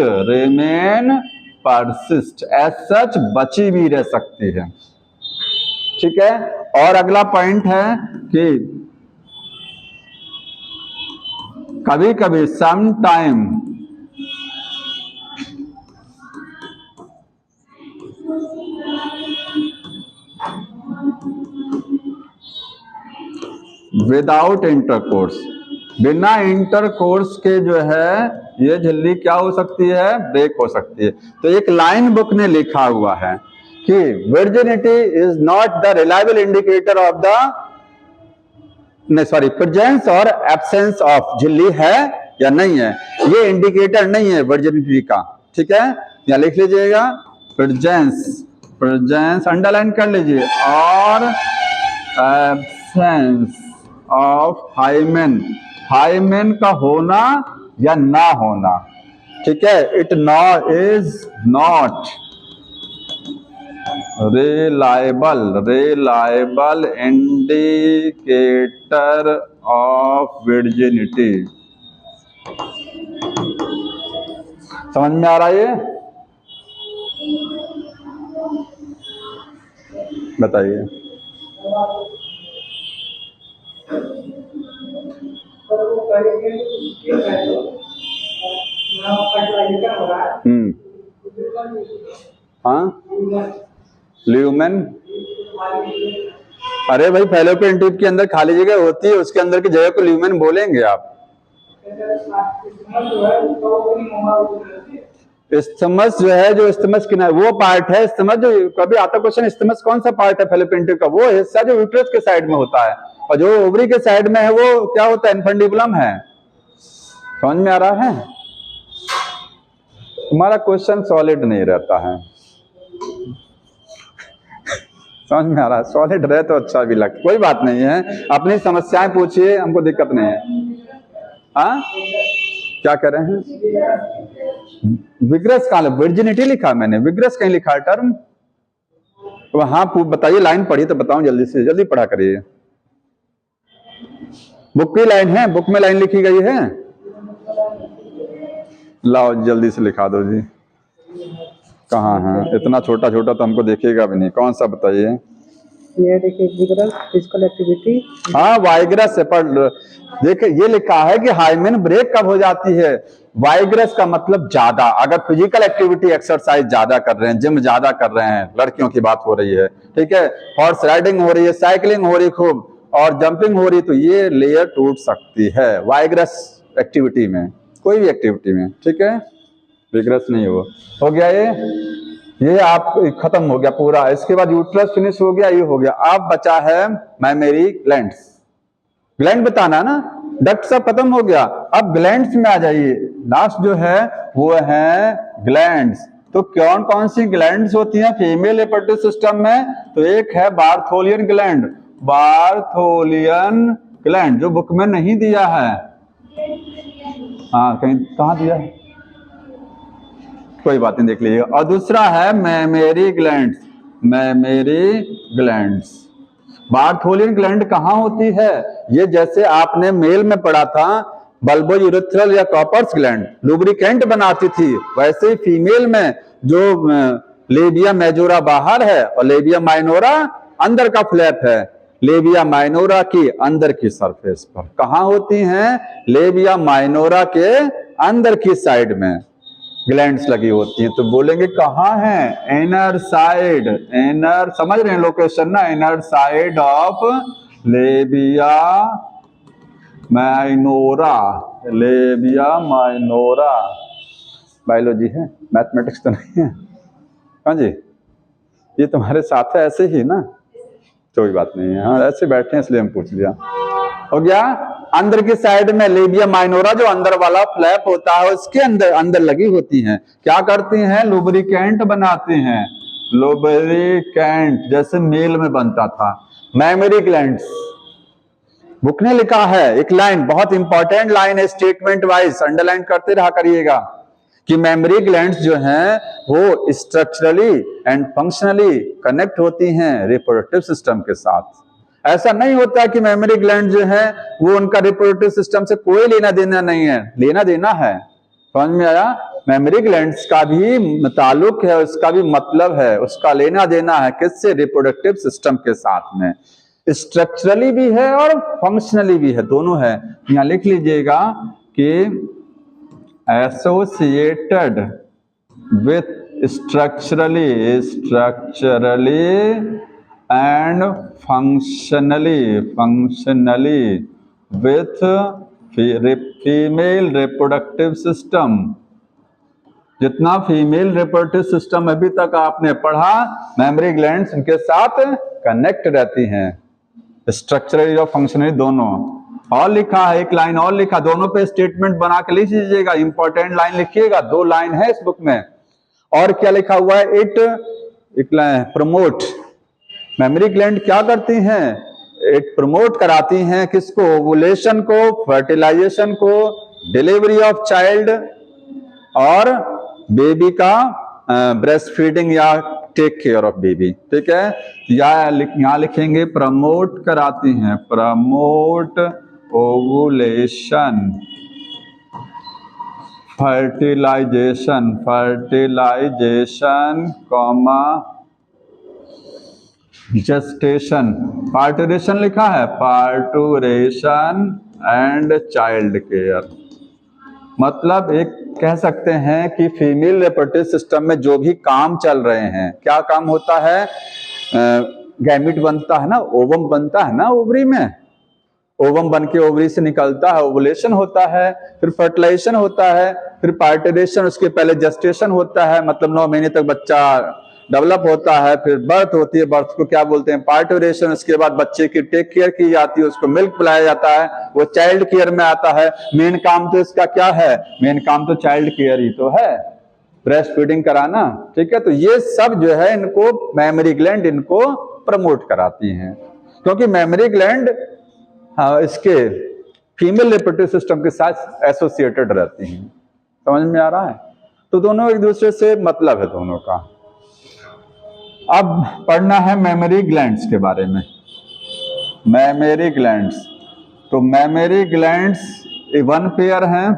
एज सच बची भी रह सकती है। ठीक है। और अगला पॉइंट है कि कभी कभी सम टाइम विदाउट इंटरकोर्स, बिना इंटरकोर्स के जो है ये झिल्ली क्या हो सकती है, ब्रेक हो सकती है। तो एक लाइन बुक ने लिखा हुआ है कि virginity is not the reliable indicator of the presence और एब्सेंस ऑफ, झिल्ली है या नहीं है, ये इंडिकेटर नहीं है वर्जिनिटी का। ठीक है, यहां लिख लीजिएगा प्रेजेंस अंडरलाइन कर लीजिए, और एब्सेंस ऑफ हाइमेन का होना या ना होना। ठीक है, it is not reliable indicator of virginity। समझ में आ रहा है ये? बताइए। हाँ, ल्यूमेन, अरे भाई फैलोपियन ट्यूब के अंदर खाली जगह होती है, उसके अंदर की जगह को ल्यूमेन बोलेंगे आप। इस्थमस जो है, जो इस्थमस किनारे वो पार्ट है, इस्थमस जो कभी आता क्वेश्चन, इस्थमस कौन सा पार्ट है फैलोपियन ट्यूब का? वो हिस्सा जो यूट्रस के साइड में होता है, और जो ओवरी के साइड में है वो क्या होता है, इन्फंडिबुलम है। समझ में आ रहा है? तुम्हारा क्वेश्चन सॉलिड नहीं रहता है। समझ में आ रहा है? सॉलिड रहे तो अच्छा भी लगता। कोई बात नहीं है, अपनी समस्याएं पूछिए, हमको दिक्कत नहीं है। हाँ, क्या कर रहे हैं? विग्रस कहाँ, वर्जिनिटी लिखा मैंने, विग्रस कहीं लिखा है टर्म? तो हाँ बताइए, लाइन पढ़ी तो बताऊं, जल्दी से जल्दी पढ़ा करिए। बुक की लाइन है, बुक में लाइन लिखी गई है, लाओ जल्दी से लिखा दो जी। कहाँ है? इतना छोटा छोटा तो हमको देखेगा भी नहीं। कौन सा बताइए? ये देखिए विग्रस फिजिकल एक्टिविटी। हाँ वाइग्रस है, पढ़ देखिए ये लिखा है कि हाइमेन ब्रेक कब हो जाती है। वाइग्रस का मतलब ज्यादा, अगर फिजिकल एक्टिविटी एक्सरसाइज ज्यादा कर रहे हैं, जिम ज्यादा कर रहे हैं, लड़कियों की बात हो रही है, ठीक है, हॉर्स राइडिंग हो रही है, साइकिलिंग हो रही खूब और जंपिंग हो रही, तो ये लेयर टूट सकती है वाइग्रस एक्टिविटी में, कोई भी एक्टिविटी में। ठीक है, विग्रस नहीं हो गया ये आप खत्म हो गया पूरा। इसके बाद यूट्रस फिनिश हो गया, ये हो गया। अब बचा है मैमेरी ग्लैंड्स। ग्लैंड बताना है ना, डक्ट सब खत्म हो गया। अब ग्लैंड्स में आ जाइए, लास्ट जो है वो है ग्लैंड्स। तो कौन कौन सी ग्लैंड्स होती हैं फीमेल रिप्रोडक्टिव सिस्टम में? तो एक है बार्थोलियन ग्लैंड, बार्थोलियन ग्लैंड जो बुक में नहीं दिया है। हाँ कहीं कहाँ दिया है, कोई बात नहीं, देख लीजिएगा। और दूसरा है मैमेरी ग्लैंड्स, मैमेरी ग्लैंड्स। बार्थोलियन ग्लैंड कहाँ होती है? ये जैसे आपने मेल में पढ़ा था बल्बो यूरेथ्रल या कॉपर्स ग्लैंड लुब्रिकेंट बनाती थी, वैसे ही फीमेल में जो लेबिया मेजोरा बाहर है और लेबिया माइनोरा अंदर का फ्लैप है, लेबिया माइनोरा की अंदर की सरफेस पर। कहाँ होती हैं? लेबिया माइनोरा के अंदर की साइड में ग्लैंड्स लगी होती हैं। तो बोलेंगे कहाँ है? इनर साइड, इनर, समझ रहे हैं लोकेशन ना, inner side of labia minora, labia minora. Biology है, मैथमेटिक्स तो नहीं है। हाँ जी, ये तुम्हारे साथ है ऐसे ही ना, कोई बात नहीं है। हाँ ऐसे बैठे हैं इसलिए हम पूछ लिया। हो गया? अंदर की साइड में लेबिया माइनोरा जो अंदर वाला फ्लैप होता है उसके अंदर अंदर लगी होती हैं। क्या करती हैं? लुब्रिकेंट बनाती हैं। लुब्रिकेंट जैसे मेल में बनता था। मैमरी ग्लैंड्स, बुक ने लिखा है एक लाइन, बहुत इंपॉर्टेंट लाइन है, स्टेटमेंट वाइज अंडरलाइन करते रहा करिएगा कि मेमोरी ग्लैंड्स जो हैं वो स्ट्रक्चरली एंड फंक्शनली कनेक्ट होती हैं रिप्रोडक्टिव सिस्टम के साथ। ऐसा नहीं होता कि मेमोरी ग्लैंड जो है वो उनका रिप्रोडक्टिव सिस्टम से कोई लेना देना नहीं है, लेना देना है। समझ में आया? मेमोरी ग्लैंड्स का भी ताल्लुक है, उसका भी मतलब है, उसका लेना देना है किससे? रिप्रोडक्टिव सिस्टम के साथ में। स्ट्रक्चरली भी है और फंक्शनली भी है, दोनों है। यहां लिख लीजिएगा कि associated with structurally and functionally with female reproductive system. जितना फीमेल रिप्रोडक्टिव सिस्टम अभी तक आपने पढ़ा, मेमोरी ग्लैंड्स उनके साथ कनेक्ट रहती हैं, स्ट्रक्चरली और फंक्शनली दोनों। और लिखा है, एक लाइन और लिखा, दोनों पे स्टेटमेंट बना के लिख लीजिएगा, इंपॉर्टेंट लाइन लिखिएगा, 2 लाइन है इस बुक में। और क्या लिखा हुआ है? इट प्रमोट, मेमोरी ग्लैंड क्या करती हैं? इट प्रमोट कराती हैं किसको? ओवुलेशन को, फर्टिलाइजेशन को, डिलीवरी ऑफ चाइल्ड और बेबी का ब्रेस्ट फीडिंग या टेक केयर ऑफ बेबी। ठीक है, यहां लिखेंगे प्रमोट कराती हैं, promote ovulation, fertilisation comma gestation, parturition लिखा है, पार्टुरेशन एंड चाइल्ड केयर। मतलब एक कह सकते हैं कि फीमेल रिप्रोडक्टिव सिस्टम में जो भी काम चल रहे हैं, क्या काम होता है? गैमिट बनता है ना, ओवम बनता है ना ओवरी में, ओवम बन के ओवरी से निकलता है, ओवुलेशन होता है, फिर फर्टिलाइजेशन होता है, फिर पार्टुरेशन, उसके पहले जेस्टेशन होता है, मतलब 9 महीने तक बच्चा डेवलप होता है, फिर बर्थ होती है, बर्थ को क्या बोलते हैं? पार्टुरेशन। उसके बाद बच्चे की टेक केयर की जाती है, उसको मिल्क पिलाया जाता है, वो चाइल्ड केयर में आता है। मेन काम तो इसका क्या है? मेन काम तो चाइल्ड केयर ही तो है, ब्रेस्ट फीडिंग कराना। ठीक है, तो ये सब जो है इनको मेमोरी ग्लैंड इनको प्रमोट कराती हैं, क्योंकि मेमोरी ग्लैंड इसके फीमेल रिप्रोडक्टिव सिस्टम के साथ एसोसिएटेड रहती हैं। समझ में आ रहा है? तो दोनों एक दूसरे से मतलब है दोनों का। अब पढ़ना है मेमोरी ग्लैंड्स के बारे में। मेमोरी ग्लैंड्स, तो मेमोरी ग्लैंड्स 1 पेयर हैं,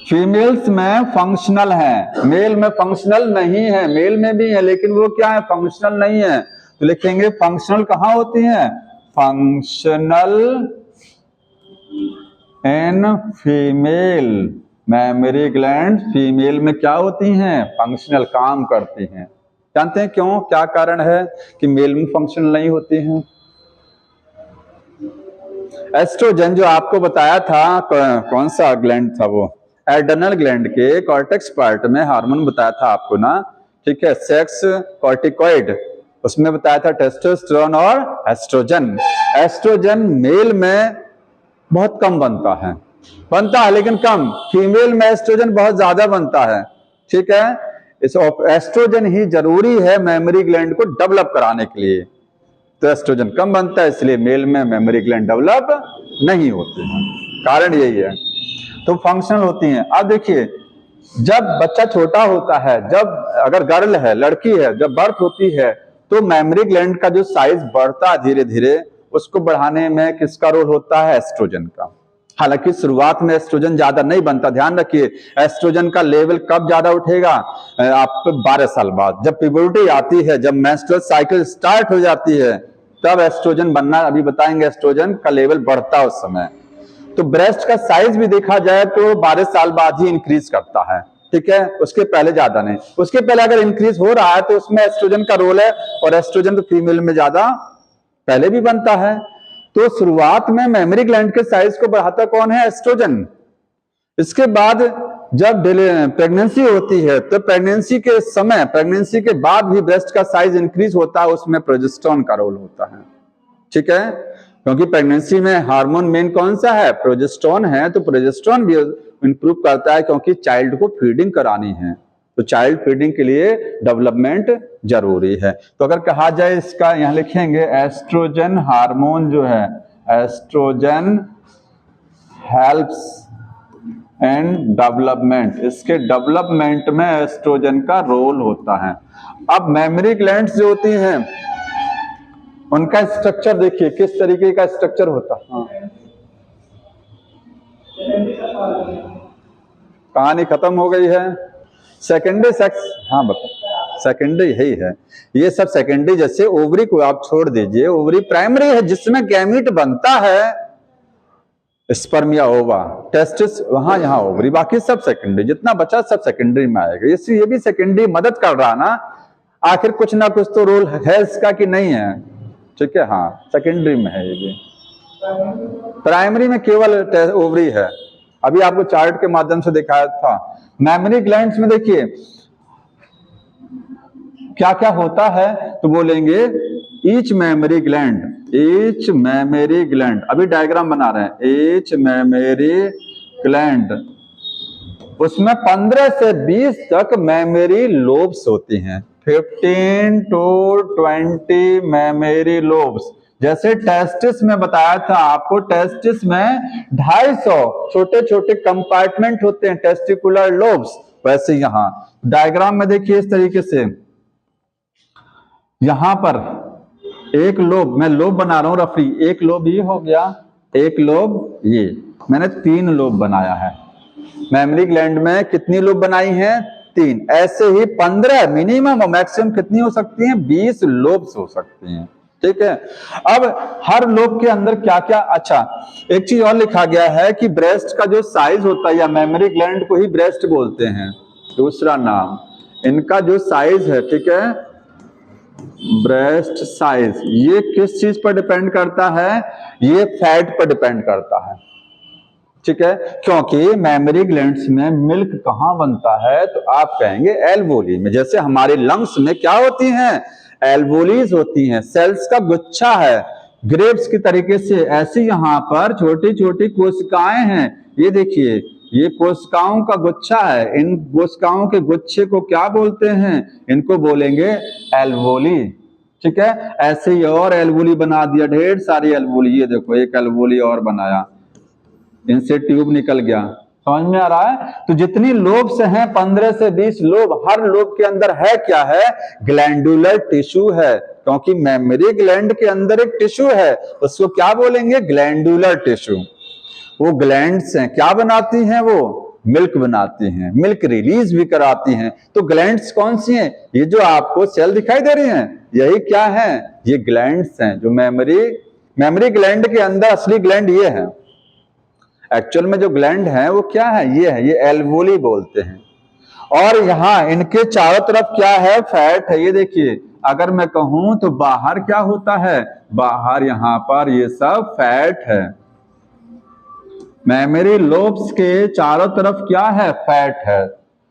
फीमेल्स में फंक्शनल है, मेल में फंक्शनल नहीं है। मेल में भी है लेकिन वो क्या है? फंक्शनल नहीं है। तो लिखेंगे फंक्शनल कहां होती हैं? Functional in female. Memory gland female में क्या होती हैं? फंक्शनल, काम करती हैं। जानते हैं क्यों? क्या कारण है कि मेल में फंक्शनल नहीं होती हैं? एस्ट्रोजन जो आपको बताया था, कौन सा ग्लैंड था वो? एड्रेनल ग्लैंड के कॉर्टेक्स पार्ट में हार्मोन बताया था आपको ना। ठीक है, सेक्स कॉर्टिकॉइड, उसमें बताया था टेस्टोस्टेरोन और एस्ट्रोजन। एस्ट्रोजन मेल में बहुत कम बनता है लेकिन कम। फीमेल में एस्ट्रोजन बहुत ज्यादा बनता है। ठीक है, इस एस्ट्रोजन ही जरूरी है मेमोरी ग्लैंड को डेवलप कराने के लिए। तो एस्ट्रोजन कम बनता है, इसलिए मेल में मेमोरी ग्लैंड डेवलप नहीं होते हैं, कारण यही है। तो फंक्शनल होती हैं। अब देखिए, जब बच्चा छोटा होता है, जब अगर गर्ल है, लड़की है, जब बर्थ होती है तो मेमोरी ग्लैंड का जो साइज बढ़ता है धीरे धीरे, उसको बढ़ाने में किसका रोल होता है? एस्ट्रोजन का। हालांकि शुरुआत में एस्ट्रोजन ज्यादा नहीं बनता, ध्यान रखिए। एस्ट्रोजन का लेवल कब ज्यादा उठेगा? आपको 12 साल बाद, जब प्यूबर्टी आती है, जब मेंस्ट्रुअल साइकिल स्टार्ट हो जाती है, तब एस्ट्रोजन बनना, अभी बताएंगे, एस्ट्रोजन का लेवल बढ़ता है उस समय। तो ब्रेस्ट का साइज भी देखा जाए तो 12 साल बाद ही इंक्रीज करता है। ठीक है, उसके पहले ज्यादा नहीं। उसके पहले अगर इंक्रीज हो रहा है तो उसमें एस्ट्रोजन का रोल है, और एस्ट्रोजन तो फीमेल में ज्यादा पहले भी बनता है। तो शुरुआत में मेमोरी ग्लैंड के साइज को बढ़ाता कौन है? एस्ट्रोजन। इसके बाद जब प्रेगनेंसी होती है तो प्रेगनेंसी के समय, प्रेगनेंसी के बाद भी ब्रेस्ट का साइज इंक्रीज होता है, उसमें प्रोजेस्टेरोन का रोल होता है। ठीक है, क्योंकि प्रेगनेंसी में हार्मोन मेन कौन सा है, प्रोजेस्टेरोन है, तो प्रोजेस्टेरोन भी इंप्रूव करता है क्योंकि चाइल्ड को फीडिंग करानी है, तो चाइल्ड फीडिंग के लिए डेवलपमेंट जरूरी है। तो अगर कहा जाए इसका यहां लिखेंगे एस्ट्रोजन हार्मोन जो है, एस्ट्रोजन हेल्प्स एंड डेवलपमेंट, इसके डेवलपमेंट में एस्ट्रोजन का रोल होता है। अब मेमोरी ग्लैंड्स जो होती हैं उनका स्ट्रक्चर देखिए किस तरीके का स्ट्रक्चर होता है। हाँ। कहानी खत्म हो गई है। सेकेंडरी सेक्स, हाँ बता, सेकेंडरी यही है, ये सब सेकेंडरी। जैसे ओवरी को आप छोड़ दीजिए, ओवरी प्राइमरी है जिसमें गैमीट बनता है, स्पर्म या ओवा, टेस्टिस वहां यहाँ ओवरी, बाकी सब सेकेंडरी, जितना बचा सब सेकेंडरी में आएगा। इससे ये भी सेकेंडरी मदद कर रहा ना, आखिर कुछ ना कुछ तो रोल है इसका कि नहीं है, ठीक है। हाँ सेकेंडरी में है ये भी, प्राइमरी में केवल ओवरी है। अभी आपको चार्ट के माध्यम से दिखाया था। मेमोरी ग्लैंड्स में देखिए क्या क्या होता है, तो बोलेंगे each memory gland, each memory gland, अभी डायग्राम बना रहे हैं, ईच मेमोरी ग्लैंड, उसमें 15 से 20 तक मेमोरी लोब्स होती हैं, 15 to 20 मेमोरी लोब्स। जैसे टेस्टिस में बताया था आपको, टेस्टिस में 250 छोटे छोटे कंपार्टमेंट होते हैं, टेस्टिकुलर लोब्स। वैसे यहां डायग्राम में देखिए इस तरीके से, यहां पर एक लोब, मैं लोब बना रहा हूं रफी, एक लोब ये हो गया, एक लोब ये, मैंने 3 लोब बनाया है। मेमोरी ग्लैंड में कितनी लोब बनाई हैं, 3। ऐसे ही 15 मिनिमम और मैक्सिमम कितनी हो सकती हैं, 20 लोब्स हो सकती हैं, ठीक है। अब हर लोब के अंदर क्या क्या, अच्छा एक चीज और लिखा गया है कि ब्रेस्ट का जो साइज होता है, या मेमोरी ग्लैंड को ही ब्रेस्ट बोलते हैं, दूसरा नाम, इनका जो साइज है, ठीक है, ब्रेस्ट साइज, ये किस चीज पर डिपेंड करता है, ये फैट पर डिपेंड करता है, ठीक है। क्योंकि मेमोरी ग्लैंड्स में मिल्क कहां बनता है, तो आप कहेंगे एल्वोली में। जैसे हमारे लंग्स में क्या होती हैं, एल्वोलीज होती हैं, सेल्स का गुच्छा है, ग्रेप्स की तरीके से, ऐसी यहां पर छोटी छोटी कोशिकाएं हैं। ये देखिए ये कोशिकाओं का गुच्छा है, इन कोशिकाओं के गुच्छे को क्या बोलते हैं, इनको बोलेंगे एल्वोली, ठीक है। ऐसे ही और एल्वोली बना दिया, ढेर सारी एल्वोली, ये देखो एक एल्वोली और बनाया, इनसे ट्यूब निकल गया, समझ में आ रहा है। तो जितनी लोब्स हैं 15 से 20 लोब, हर लोब के अंदर है क्या है, ग्लैंडुलर टिश्यू है, क्योंकि मेमोरी ग्लैंड के अंदर एक टिश्यू है, उसको क्या बोलेंगे, ग्लैंडुलर टिश्यू। वो ग्लैंड्स हैं, क्या बनाती हैं, वो मिल्क बनाती हैं, मिल्क रिलीज भी कराती हैं। तो ग्लैंड्स कौन सी हैं, ये जो आपको सेल दिखाई दे रही हैं, यही क्या है, ये ग्लैंड्स हैं, जो मेमोरी ग्लैंड के अंदर असली ग्लैंड ये है। एक्चुअल में जो ग्लैंड है वो क्या है, ये एल्वोली बोलते हैं। और यहाँ इनके चारों तरफ क्या है, फैट है। ये देखिए अगर मैं कहूं तो बाहर क्या होता है, बाहर यहाँ पर ये सब फैट है। मेमोरी लोब्स के चारों तरफ क्या है, फैट है।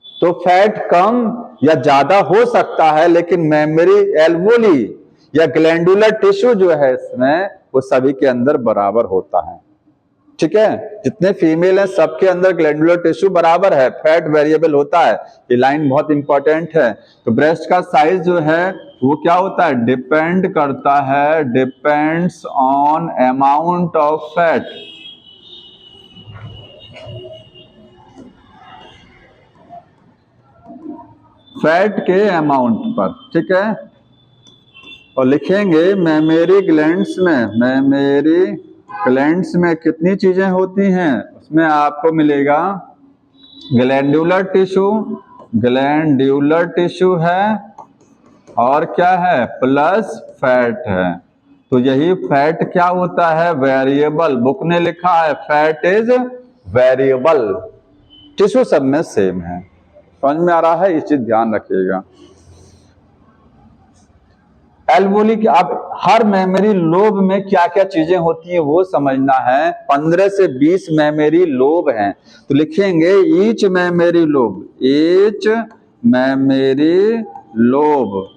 तो फैट कम या ज्यादा हो सकता है, लेकिन मेमोरी एल्वोली या ग्लैंडुलर टिश्यू जो है इसमें, वो सभी के अंदर बराबर होता है, ठीक है। जितने फीमेल हैं सबके अंदर ग्लैंडुलर टिश्यू बराबर है, फैट वेरिएबल होता है। ये लाइन बहुत इंपॉर्टेंट है। तो ब्रेस्ट का साइज जो है वो क्या होता है, डिपेंड करता है, depends on amount of fat. Fat के अमाउंट पर, ठीक है। और लिखेंगे मेमोरी ग्लैंड्स में कितनी चीजें होती हैं, उसमें आपको मिलेगा ग्लैंडुलर टिश्यू है, और क्या है, प्लस फैट है। तो यही फैट क्या होता है, वेरिएबल। बुक ने लिखा है फैट इज वेरिएबल, टिश्यू सब में सेम है। समझ में आ रहा है, इस चीज ध्यान रखिएगा। एल्वोली की, अब हर मेमोरी लोब में क्या क्या चीजें होती हैं वो समझना है। 15 से 20 मेमोरी लोब हैं, तो लिखेंगे ईच मेमोरी लोब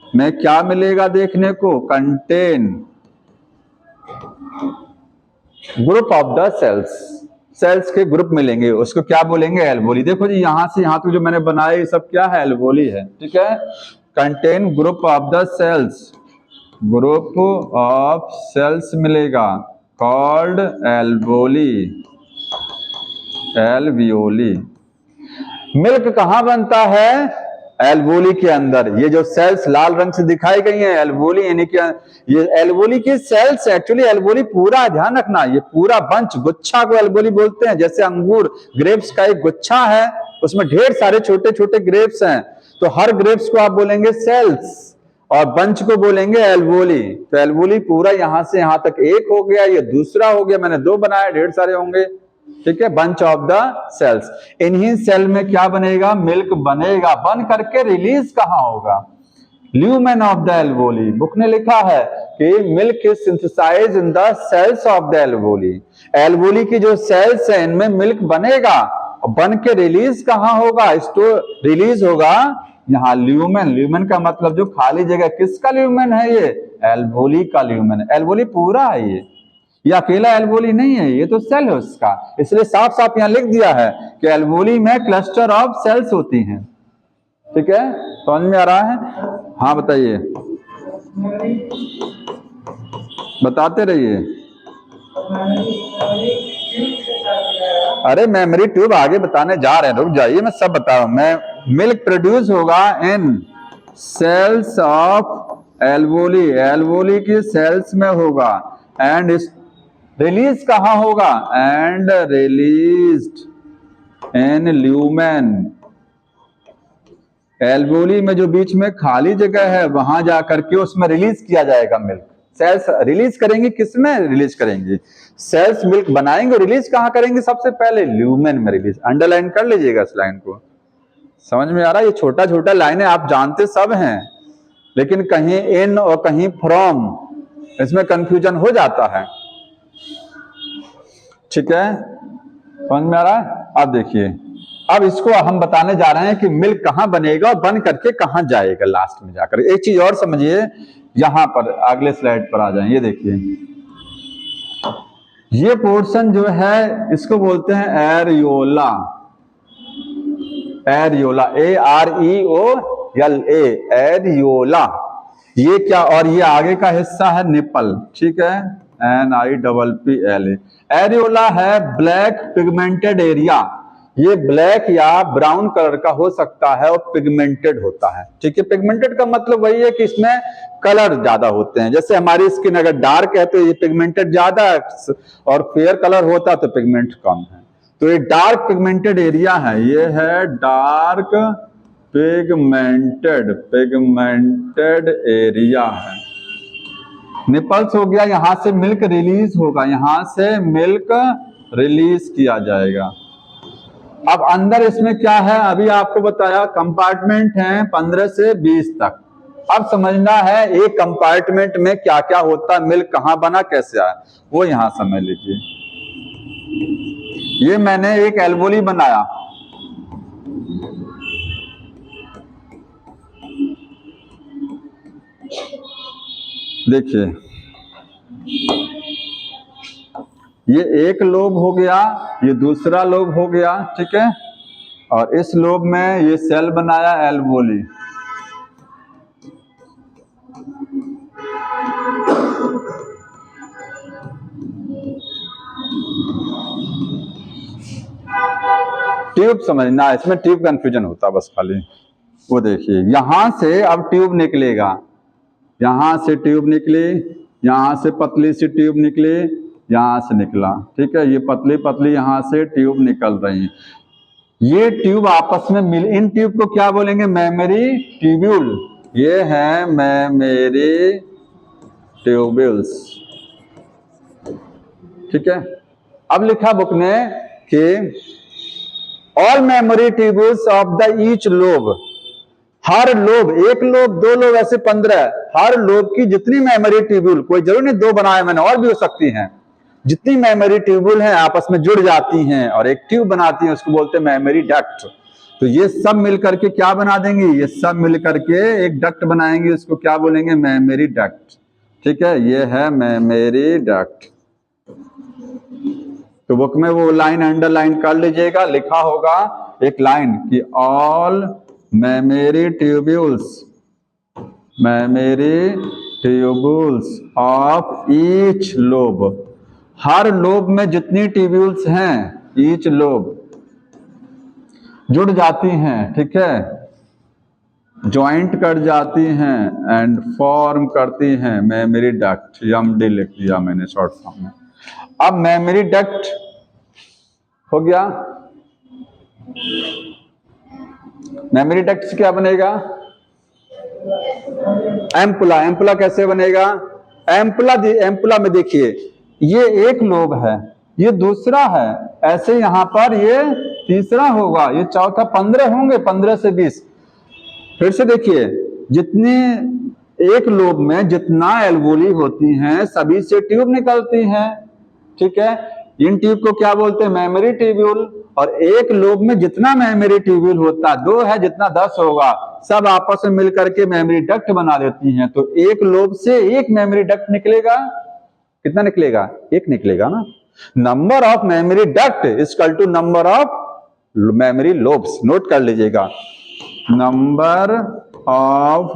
में क्या मिलेगा देखने को, contain group of the cells, cells के ग्रुप मिलेंगे, उसको क्या बोलेंगे? एल्वोली। देखो जी यहां से यहां तक जो मैंने बनाया ये सब क्या है? एल्वोली है, ठीक है। Contain group of the cells, group of cells मिलेगा कॉल्ड एल्वोली, एल्वियोली। मिल्क कहां बनता है? एल्वोली के अंदर। ये जो सेल्स लाल रंग से दिखाई गई हैं एल्वोली, यानी कि ये एल्वोली की सेल्स। एक्चुअली एल्वोली पूरा, ध्यान रखना, ये पूरा बंच, गुच्छा को एल्वोली बोलते हैं। जैसे अंगूर, ग्रेप्स का एक गुच्छा है, उसमें ढेर सारे छोटे छोटे ग्रेप्स हैं, तो हर ग्रेप्स को आप बोलेंगे सेल्स और बंच को बोलेंगे एल्वोली। तो एल्वोली पूरा यहां से यहां तक एक हो गया, ये दूसरा हो गया, मैंने दो बनाया, ढेर सारे होंगे, ठीक है। Bunch of the cells. इन्हीं सेल में क्या बनेगा? मिल्क बनेगा। बन करके रिलीज कहां होगा? Lumen of the alveoli. Book ने लिखा है कि milk is synthesised in the cells of the alveoli. Alveoli की जो सेल्स है इनमें मिल्क बनेगा और बन के रिलीज कहां होगा? रिलीज होगा यहाँ ल्यूमेन। ल्यूमेन का मतलब जो खाली जगह, किसका ल्यूमेन है ये? एल्वोली का ल्यूमेन। एल्वोली पूरा है ये अकेला एल्वोली नहीं है, ये तो सेल है उसका। इसलिए साफ साफ यहां लिख दिया है कि एल्वोली में क्लस्टर ऑफ सेल्स होती हैं, ठीक है। समझ में आ रहा है? हाँ बताइए, बताते रहिए। अरे मेमोरी ट्यूब आगे बताने जा रहे हैं, रुक जाइए, मैं सब बता रहा हूं। मैं मिल्क प्रोड्यूस होगा इन सेल्स ऑफ एल्वोली, एल्वोली की सेल्स में होगा। एंड रिलीज कहां होगा? And released in lumen. Alveoli में जो बीच में खाली जगह है वहां जाकर के उसमें रिलीज किया जाएगा मिल्क। सेल्स रिलीज करेंगे, किसमें रिलीज करेंगे? सेल्स मिल्क बनाएंगे, रिलीज कहां करेंगे? सबसे पहले ल्यूमेन में रिलीज। अंडरलाइन कर लीजिएगा इस लाइन को। समझ में आ रहा है? ये छोटा छोटा लाइन है, आप जानते सब हैं, लेकिन कहीं इन और कहीं फ्रॉम, इसमें कंफ्यूजन हो जाता है, ठीक है। समझ में आ रहा है? अब देखिए, अब इसको हम बताने जा रहे हैं कि मिल्क कहां बनेगा और बन करके कहां जाएगा लास्ट में जाकर। एक चीज और समझिए, यहां पर अगले स्लाइड पर आ जाए। ये देखिए, ये पोर्शन जो है इसको बोलते हैं एरियोला। Areola, AREOLA, areola. ये क्या? और ये आगे का हिस्सा है निपल, ठीक है, NIPPLA। एरियोला है ब्लैक पिगमेंटेड एरिया। ये ब्लैक या ब्राउन कलर का हो सकता है और पिगमेंटेड होता है, ठीक है। पिगमेंटेड का मतलब वही है कि इसमें कलर ज्यादा होते हैं। जैसे हमारी स्किन अगर डार्क है तो ये पिगमेंटेड ज्यादा है, और फेयर कलर होता तो पिगमेंट कम है। तो ये डार्क पिगमेंटेड एरिया है, ये है डार्क पिगमेंटेड एरिया है। निपल्स हो गया, यहां से मिल्क रिलीज होगा, यहां से मिल्क रिलीज किया जाएगा। अब अंदर इसमें क्या है? अभी आपको बताया कंपार्टमेंट हैं 15 से 20 तक। अब समझना है एक कंपार्टमेंट में क्या क्या होता है, मिल्क कहां बना, कैसे आया, वो यहां समझ लीजिए। ये मैंने एक एल्वोली बनाया, देखिए ये एक लोब हो गया, ये दूसरा लोब हो गया, ठीक है। और इस लोब में ये सेल बनाया एल्वोली। ट्यूब समझना है, इसमें ट्यूब कंफ्यूजन होता बस खाली। वो देखिए यहां से अब ट्यूब निकलेगा, यहां से ट्यूब निकली, यहां से पतली सी ट्यूब निकली, यहां से निकला, ठीक है। ये पतली पतली यहां से ट्यूब निकल रही है। ये ट्यूब आपस में मिल, इन ट्यूब को क्या बोलेंगे? Memory tubule. ये है मेमोरी ट्यूब्यूल्स, ठीक है। अब लिखा बुक ने कि all mammary tubules of the each lobe, her lobe, एक लोब, दो लोब, ऐसे 15, हर लोब की जितनी मेमोरी ट्यूब्यूल, कोई जरूर नहीं दो बनाए मैंने, और भी हो सकती हैं, जितनी मेमोरी ट्यूब्यूल हैं आपस में जुड़ जाती हैं और एक ट्यूब बनाती हैं, उसको बोलते हैं मेमोरी डक्ट। तो ये सब मिलकर के क्या बना देंगे? ये सब मिलकर के एक डक्ट बनाएंगे, उसको क्या बोलेंगे? मेमोरी डक्ट, ठीक है। ये है मेमोरी डक्ट। तो बुक में वो लाइन अंडरलाइन कर लीजिएगा, लिखा होगा एक लाइन कि all mammary tubules of each lobe, her lobe में जितनी ट्यूब्यूल्स हैं, ईच लोब जुड़ जाती हैं, ठीक है, ज्वाइंट कर जाती हैं एंड फॉर्म करती हैं मेमोरी डक्ट। एमडी लिख दिया मैंने शॉर्ट फॉर्म में। अब मेमोरी डक्ट हो गया। मेमोरी डक्ट से क्या बनेगा? एम्पुला। एम्पुला कैसे बनेगा? एम्पुला में देखिए ये एक लोब है, ये दूसरा है, ऐसे यहां पर ये तीसरा होगा, ये चौथा, 15 होंगे, 15 से 20। फिर से देखिए, जितनी एक लोब में जितना एल्वोली होती हैं सभी से ट्यूब निकलती हैं, ठीक है। इन ट्यूब को क्या बोलते हैं? Memory tubule. और एक लोब में जितना मेमोरी ट्यूब्यूल होता, 2 है, जितना 10 होगा, सब आपस में मिलकर के मेमोरी डक्ट बना देती हैं। तो एक लोब से एक मेमोरी डक्ट निकलेगा। कितना निकलेगा? एक निकलेगा ना। Number of mammary duct is equal to number of mammary lobes. Note कर लीजिएगा, number of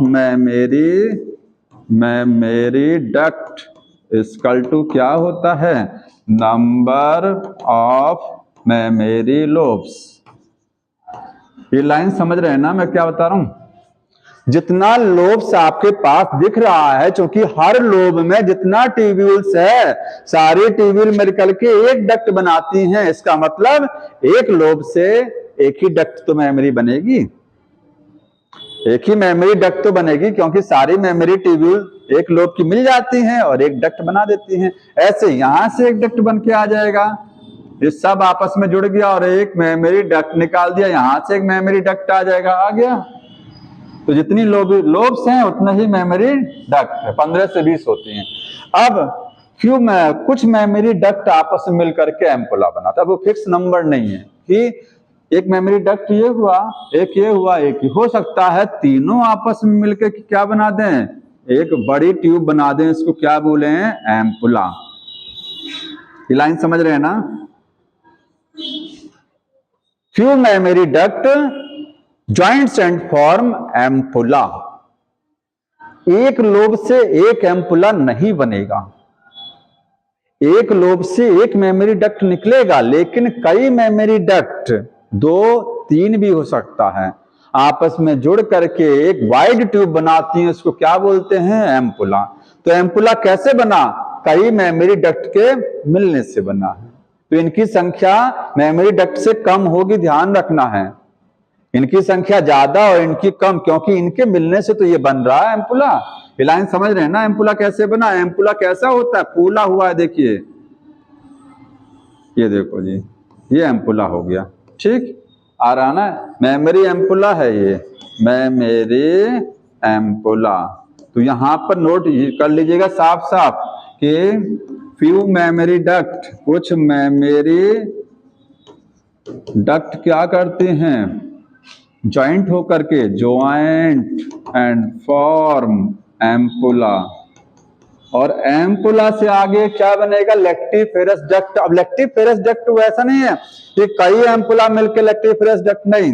mammary duct equal to क्या होता है? Number of mammary lobes. ये लाइन समझ रहे हैं ना मैं क्या बता रहा हूं? जितना लोब्स आपके पास दिख रहा है, क्योंकि हर लोब में जितना ट्यूब्यूल्स है, सारी ट्यूब्यूल मिलकर के एक डक्ट बनाती हैं। इसका मतलब एक लोब से एक ही डक्ट तो मेमोरी बनेगी, एक ही मेमोरी डक्ट तो बनेगी, क्योंकि सारी मेमोरी ट्यूब्यूल एक लोब की मिल जाती हैं और एक डक्ट बना देती हैं। ऐसे यहां से एक डक्ट बन के आ जाएगा, ये सब आपस में जुड़ गया और एक मेमोरी डक्ट निकाल दिया, यहां से एक मेमोरी डक्ट आ जाएगा, आ गया। तो जितनी लोब्स हैं उतना ही मेमोरी डक्ट है, 15 से 20 होती हैं। अब कुछ मेमोरी डक्ट आपस में मिलकर के एम्पुला बनाता है। वो फिक्स नंबर नहीं है कि एक मेमोरी डक्ट ये हुआ, एक ये हुआ, एक ही हो सकता है तीनों आपस में मिलकर क्या बना दें? एक बड़ी ट्यूब बना दें। इसको क्या बोले हैं? एम्पुला। ये लाइन समझ रहे हैं ना? Few memory duct joints and form ampulla. एक लोब से एक एम्पुला नहीं बनेगा, एक लोब से एक मेमोरी डक्ट निकलेगा, लेकिन कई मेमोरी डक्ट, 2, 3 भी हो सकता है, आपस में जुड़ करके एक वाइड ट्यूब बनाती हैं। उसको क्या बोलते हैं? एम्पुला। तो एम्पुला कैसे बना? कई मेमोरी डक्ट के मिलने से बना है। तो इनकी संख्या मेमोरी डक्ट से कम होगी, ध्यान रखना है। इनकी संख्या ज्यादा और इनकी कम, क्योंकि इनके मिलने से तो ये बन रहा है एम्पुला। ये लाइन समझ रहे हैं ना? एम्पुला कैसे बना? एम्पुला कैसा होता है? फूला हुआ है, देखिए, ये देखो जी, ये एम्पुला हो गया, ठीक आ रहा ना? मेमोरी एम्पुला है ये, मेमोरी एम्पुला। तो यहां पर नोट कर लीजिएगा साफ साफ कि फ्यू मेमोरी डक्ट, कुछ मेमोरी डक्ट क्या करते हैं? ज्वाइंट होकर के, ज्वाइंट एंड फॉर्म एम्पुला। और एम्पुला से आगे क्या बनेगा? Lactiferous duct. अब लेक्टिफेरस डक्ट वैसा नहीं है कि कई एम्पुला मिलकर लेक्टिफेरस डक्ट, नहीं,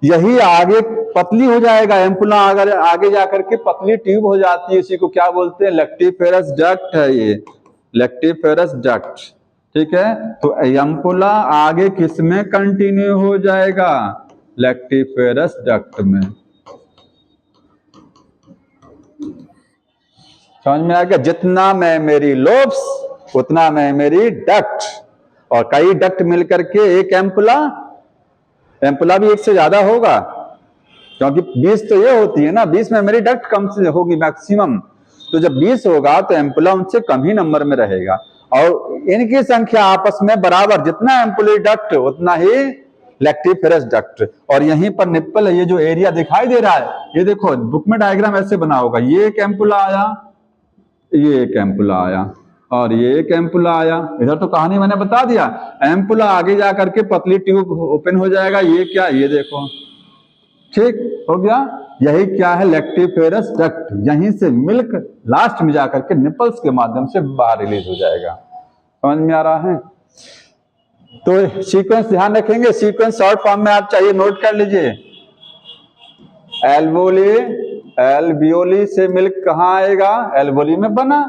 यही आगे पतली हो जाएगा एम्पुला, अगर आगे जाकर के पतली ट्यूब हो जाती है, इसी को क्या बोलते हैं? लेक्टिफेरस डक्ट है ये, लेक्टिफेरस डक्ट, ठीक है। तो एम्पुला आगे किस में कंटिन्यू हो जाएगा? लेक्टिफेरस डक्ट में। समझ में आ गया? जितना मेमोरी लोब्स उतना मेमोरी डक्ट, और कई डक्ट मिलकर के एक एम्पुला। एम्पुला भी एक से ज्यादा होगा, क्योंकि 20 तो ये होती है ना, 20 मेमोरी डक्ट कम से होगी मैक्सिमम। तो जब 20 होगा तो एम्पुला उनसे कम ही नंबर में रहेगा, और इनकी संख्या आपस में बराबर, जितना एम्पुलरी डक्ट उतना ही लेक्टिफेरस डक्ट। और यहीं पर निप्पल है, ये जो एरिया दिखाई दे रहा है, ये देखो बुक में डायग्राम ऐसे बना होगा, ये एक एम्पुला आया, ये एक एम्पुला आया, और ये एक एम्पुला आया। इधर तो कहानी मैंने बता दिया, एम्पुला आगे जाकर के पतली ट्यूब ओपन हो जाएगा। ये क्या? ये देखो, ठीक हो गया। यही क्या है? Lactiferous duct. यहीं से मिल्क लास्ट में जाकर के निपल्स के माध्यम से बाहर रिलीज हो जाएगा। समझ में आ रहा है? तो सीक्वेंस ध्यान रखेंगे, सीक्वेंस शॉर्ट फॉर्म में आप चाहिए नोट कर लीजिए। एल्वोली, एल्वियोली से मिल्क कहाँ आएगा? एल्वोली में बना,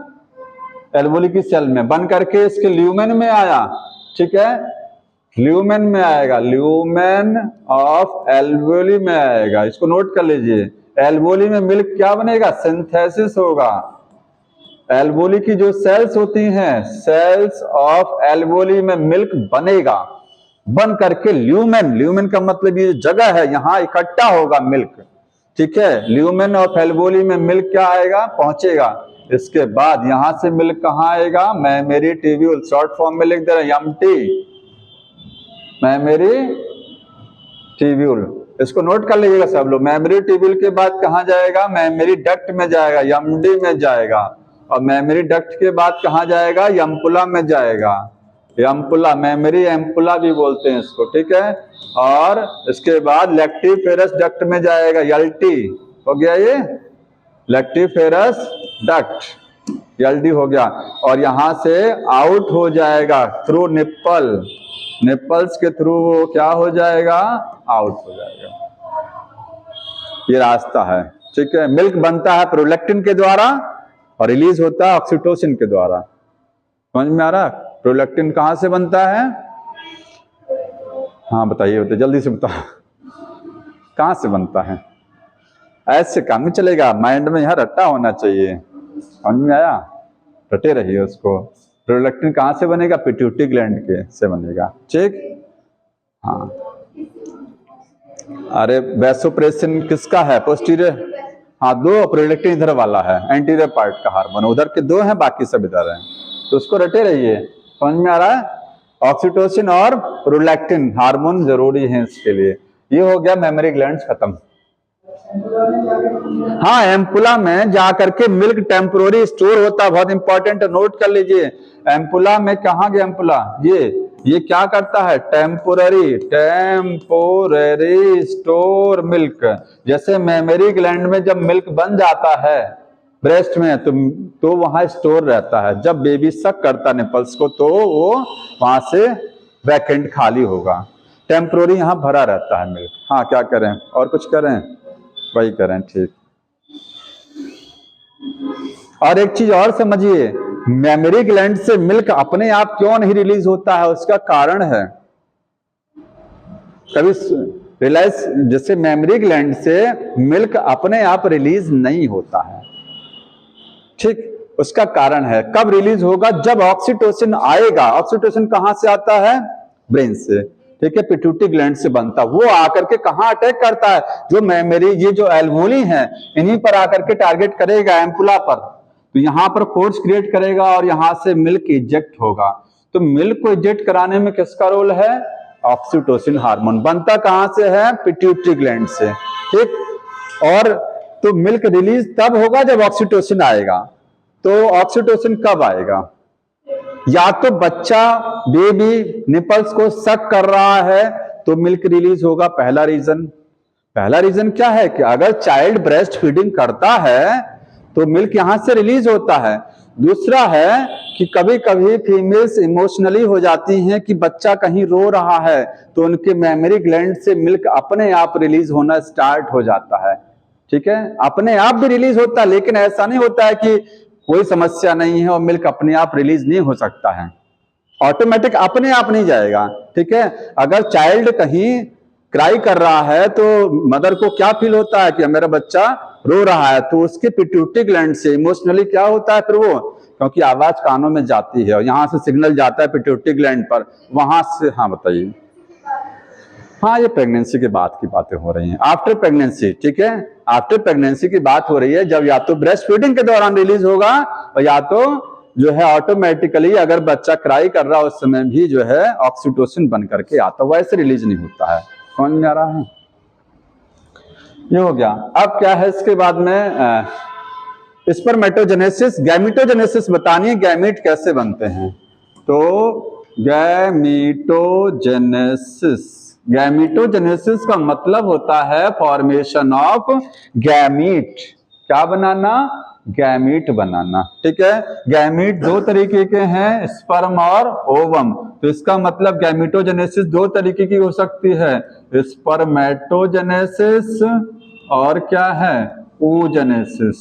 एल्वोली की सेल में बन करके इसके ल्यूमेन में आया, ठीक है, ल्यूमेन में आएगा, ल्यूमेन ऑफ एल्वोली में आएगा। इसको नोट कर लीजिए। एल्वोली में मिल्क क्या बनेगा? सिंथेसिस होगा। एल्वोली की जो सेल्स होती हैं, सेल्स ऑफ एल्वोली में मिल्क बनेगा, बन करके ल्यूमेन, ल्यूमेन का मतलब ये जगह है, यहां इकट्ठा होगा मिल्क, ठीक है। ल्यूमेन ऑफ एल्वोली में मिल्क क्या आएगा? पहुंचेगा। इसके बाद यहां से मिल्क कहां आएगा? मैमेरी ट्यूब्यूल, शॉर्ट फॉर्म में लिख दे रहे हैं एमटी, मैमेरी ट्यूब्यूल। इसको नोट कर लीजिएगा सब लोग। मैमेरी ट्यूब्यूल के बाद कहां जाएगा? मैमेरी डक्ट में जाएगा, एमडी में जाएगा। और मैमेरी डक्ट के बाद कहां जाएगा? एम्पुला में जाएगा, एम्पुला, मैमेरी एम्पुला भी बोलते हैं इसको, ठीक है। और इसके बाद लैक्टिफेरस डक्ट में जाएगा, एलटी हो गया, ये लैक्टिफेरस डक्ट, एलडी हो गया। और यहां से आउट हो जाएगा थ्रू निप्पल, निप्पल्स के थ्रू वो क्या हो जाएगा? आउट हो जाएगा। ये रास्ता है, ठीक है। मिल्क बनता है प्रोलैक्टिन के द्वारा और रिलीज होता है ऑक्सीटोसिन के द्वारा। समझ में आ रहा? प्रोलैक्टिन कहां से बनता है? हाँ बताइए, बताइए जल्दी से बताओ, कहां से बनता है? ऐसे काम नहीं चलेगा, माइंड में यहाँ रट्टा होना चाहिए। समझ में आया? रटे रहिए उसको। प्रोलैक्टिन कहां से बनेगा? पिट्यूटरी ग्लैंड के से बनेगा, ठीक। हाँ, अरे वैसोप्रेसिन किसका है? पोस्टीरियर, हाँ दो, प्रोलैक्टिन इधर वाला है, एंटीरियर पार्ट का हार्मोन, उधर के दो हैं, बाकी सब इधर हैं, तो उसको रटे रहिए। समझ में आ रहा है? ऑक्सीटोसिन और प्रोलैक्टिन हार्मोन जरूरी है इसके लिए। ये हो गया मेमोरी ग्लैंड्स खत्म। हाँ, एम्पुला में जाकर के मिल्क टेम्पोररी स्टोर होता है, बहुत इंपॉर्टेंट है, नोट कर लीजिए। एम्पुला में कहाँ गया एम्पुला? ये क्या करता है? Temporary, temporary store milk. जैसे मेमोरी ग्लैंड में जब मिल्क बन जाता है ब्रेस्ट में तो वहां स्टोर रहता है। जब बेबी सक करता निपल्स को तो वो वहां से वैकेंट खाली होगा। टेम्पोररी यहाँ भरा रहता है मिल्क। हाँ, क्या करें और कुछ करें? वही करें, ठीक। और एक चीज और समझिए, मेमोरी ग्लैंड से मिल्क अपने आप क्यों नहीं रिलीज होता है? उसका कारण है, कभी रियलाइज, जैसे मेमोरी ग्लैंड से मिल्क अपने आप रिलीज नहीं होता है, ठीक। उसका कारण है, कब रिलीज होगा? जब ऑक्सीटोसिन आएगा। ऑक्सीटोसिन कहां से आता है? ब्रेन से, ठीक है, पिट्यूटरी ग्लैंड से बनता। वो आकर के कहां अटैक करता है? जो मेमोरी, ये जो एल्वोली है, इन्हीं पर आकर के टारगेट करेगा, एम्पुला पर। तो यहां पर फोर्स क्रिएट करेगा और यहां से मिल्क इजेक्ट होगा। तो मिल्क को इजेक्ट कराने में किसका रोल है? Oxytocin hormone. बनता कहां से है? पिट्यूटरी ग्लैंड से, ठीक। और तो मिल्क रिलीज तब होगा जब ऑक्सीटोसिन आएगा। तो ऑक्सीटोसिन कब आएगा? या तो बच्चा, बेबी निपल्स को सक कर रहा है तो मिल्क रिलीज होगा, पहला रीजन। पहला रीजन क्या है? कि अगर चाइल्ड ब्रेस्ट फीडिंग करता है तो मिल्क यहां से रिलीज होता है। दूसरा है कि कभी कभी फीमेल्स इमोशनली हो जाती हैं कि बच्चा कहीं रो रहा है तो उनके मेमोरी ग्लैंड से मिल्क अपने आप रिलीज होना स्टार्ट हो जाता है, ठीक है। अपने आप भी रिलीज होता है, लेकिन ऐसा नहीं होता है कि कोई समस्या नहीं है और मिल्क अपने आप रिलीज नहीं हो सकता है। ऑटोमेटिक अपने आप नहीं जाएगा, ठीक है। अगर चाइल्ड कहीं क्राई कर रहा है तो मदर को क्या फील होता है कि मेरा बच्चा रो रहा है, तो उसके पिट्यूटरी ग्लैंड से इमोशनली क्या होता है फिर वो, क्योंकि आवाज कानों में जाती है और यहां से सिग्नल जाता है पिट्यूटरी ग्लैंड पर, वहां से। हाँ बताइए। हाँ, ये प्रेगनेंसी के बाद की बातें हो रही हैं, आफ्टर प्रेगनेंसी, ठीक है। आफ्टर प्रेगनेंसी की बात हो रही है, जब या तो ब्रेस्ट फीडिंग के दौरान रिलीज होगा और या तो जो है ऑटोमेटिकली अगर बच्चा क्राई कर रहा है उस समय भी जो है ऑक्सीटोसिन बन करके आता, वैसे रिलीज नहीं होता है। समझ में आ रहा है? ये हो गया। अब क्या है इसके बाद में स्पर्मेटोजेनेसिस, गैमीटोजेनेसिस बतानी है, गैमीट कैसे बनते हैं। तो गैमीटोजेनेसिस, गैमीटोजेनेसिस का मतलब होता है फॉर्मेशन ऑफ गैमीट। क्या बनाना? गैमीट बनाना। ठीक है, गैमीट दो तरीके के हैं, स्पर्म और ओवम। तो इसका मतलब गैमीटोजेनेसिस दो तरीके की हो सकती है, स्पर्मेटोजेनेसिस और क्या है, oogenesis।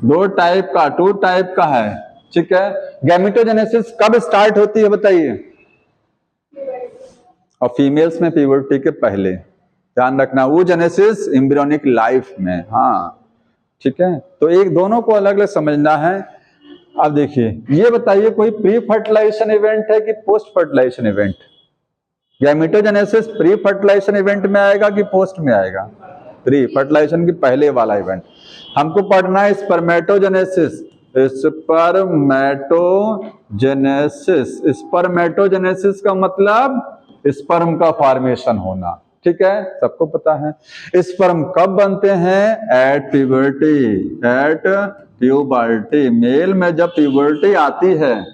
दो टाइप का, टू टाइप का है। ठीक है, गैमीटोजेनेसिस कब स्टार्ट होती है बताइए? और फीमेल्स में प्यूबर्टी के पहले, ध्यान रखना। oogenesis एम्ब्रियोनिक लाइफ में। हाँ ठीक है, तो एक दोनों को अलग अलग समझना है। अब देखिए, ये बताइए कोई प्री फर्टिलाइजेशन इवेंट है कि post fertilisation event? Gametogenesis pre fertilisation event में आएगा कि पोस्ट में आएगा? प्री फर्टिलाइजेशन की पहले वाला इवेंट। हमको पढ़ना है स्पर्मेटोजेनेसिस। स्पर्मेटोजेनेसिस, स्पर्मेटोजेनेसिस का मतलब स्पर्म का फॉर्मेशन होना। ठीक है, सबको पता है। स्पर्म कब बनते हैं? At puberty, at puberty. Male में जब प्यूबर्टी आती है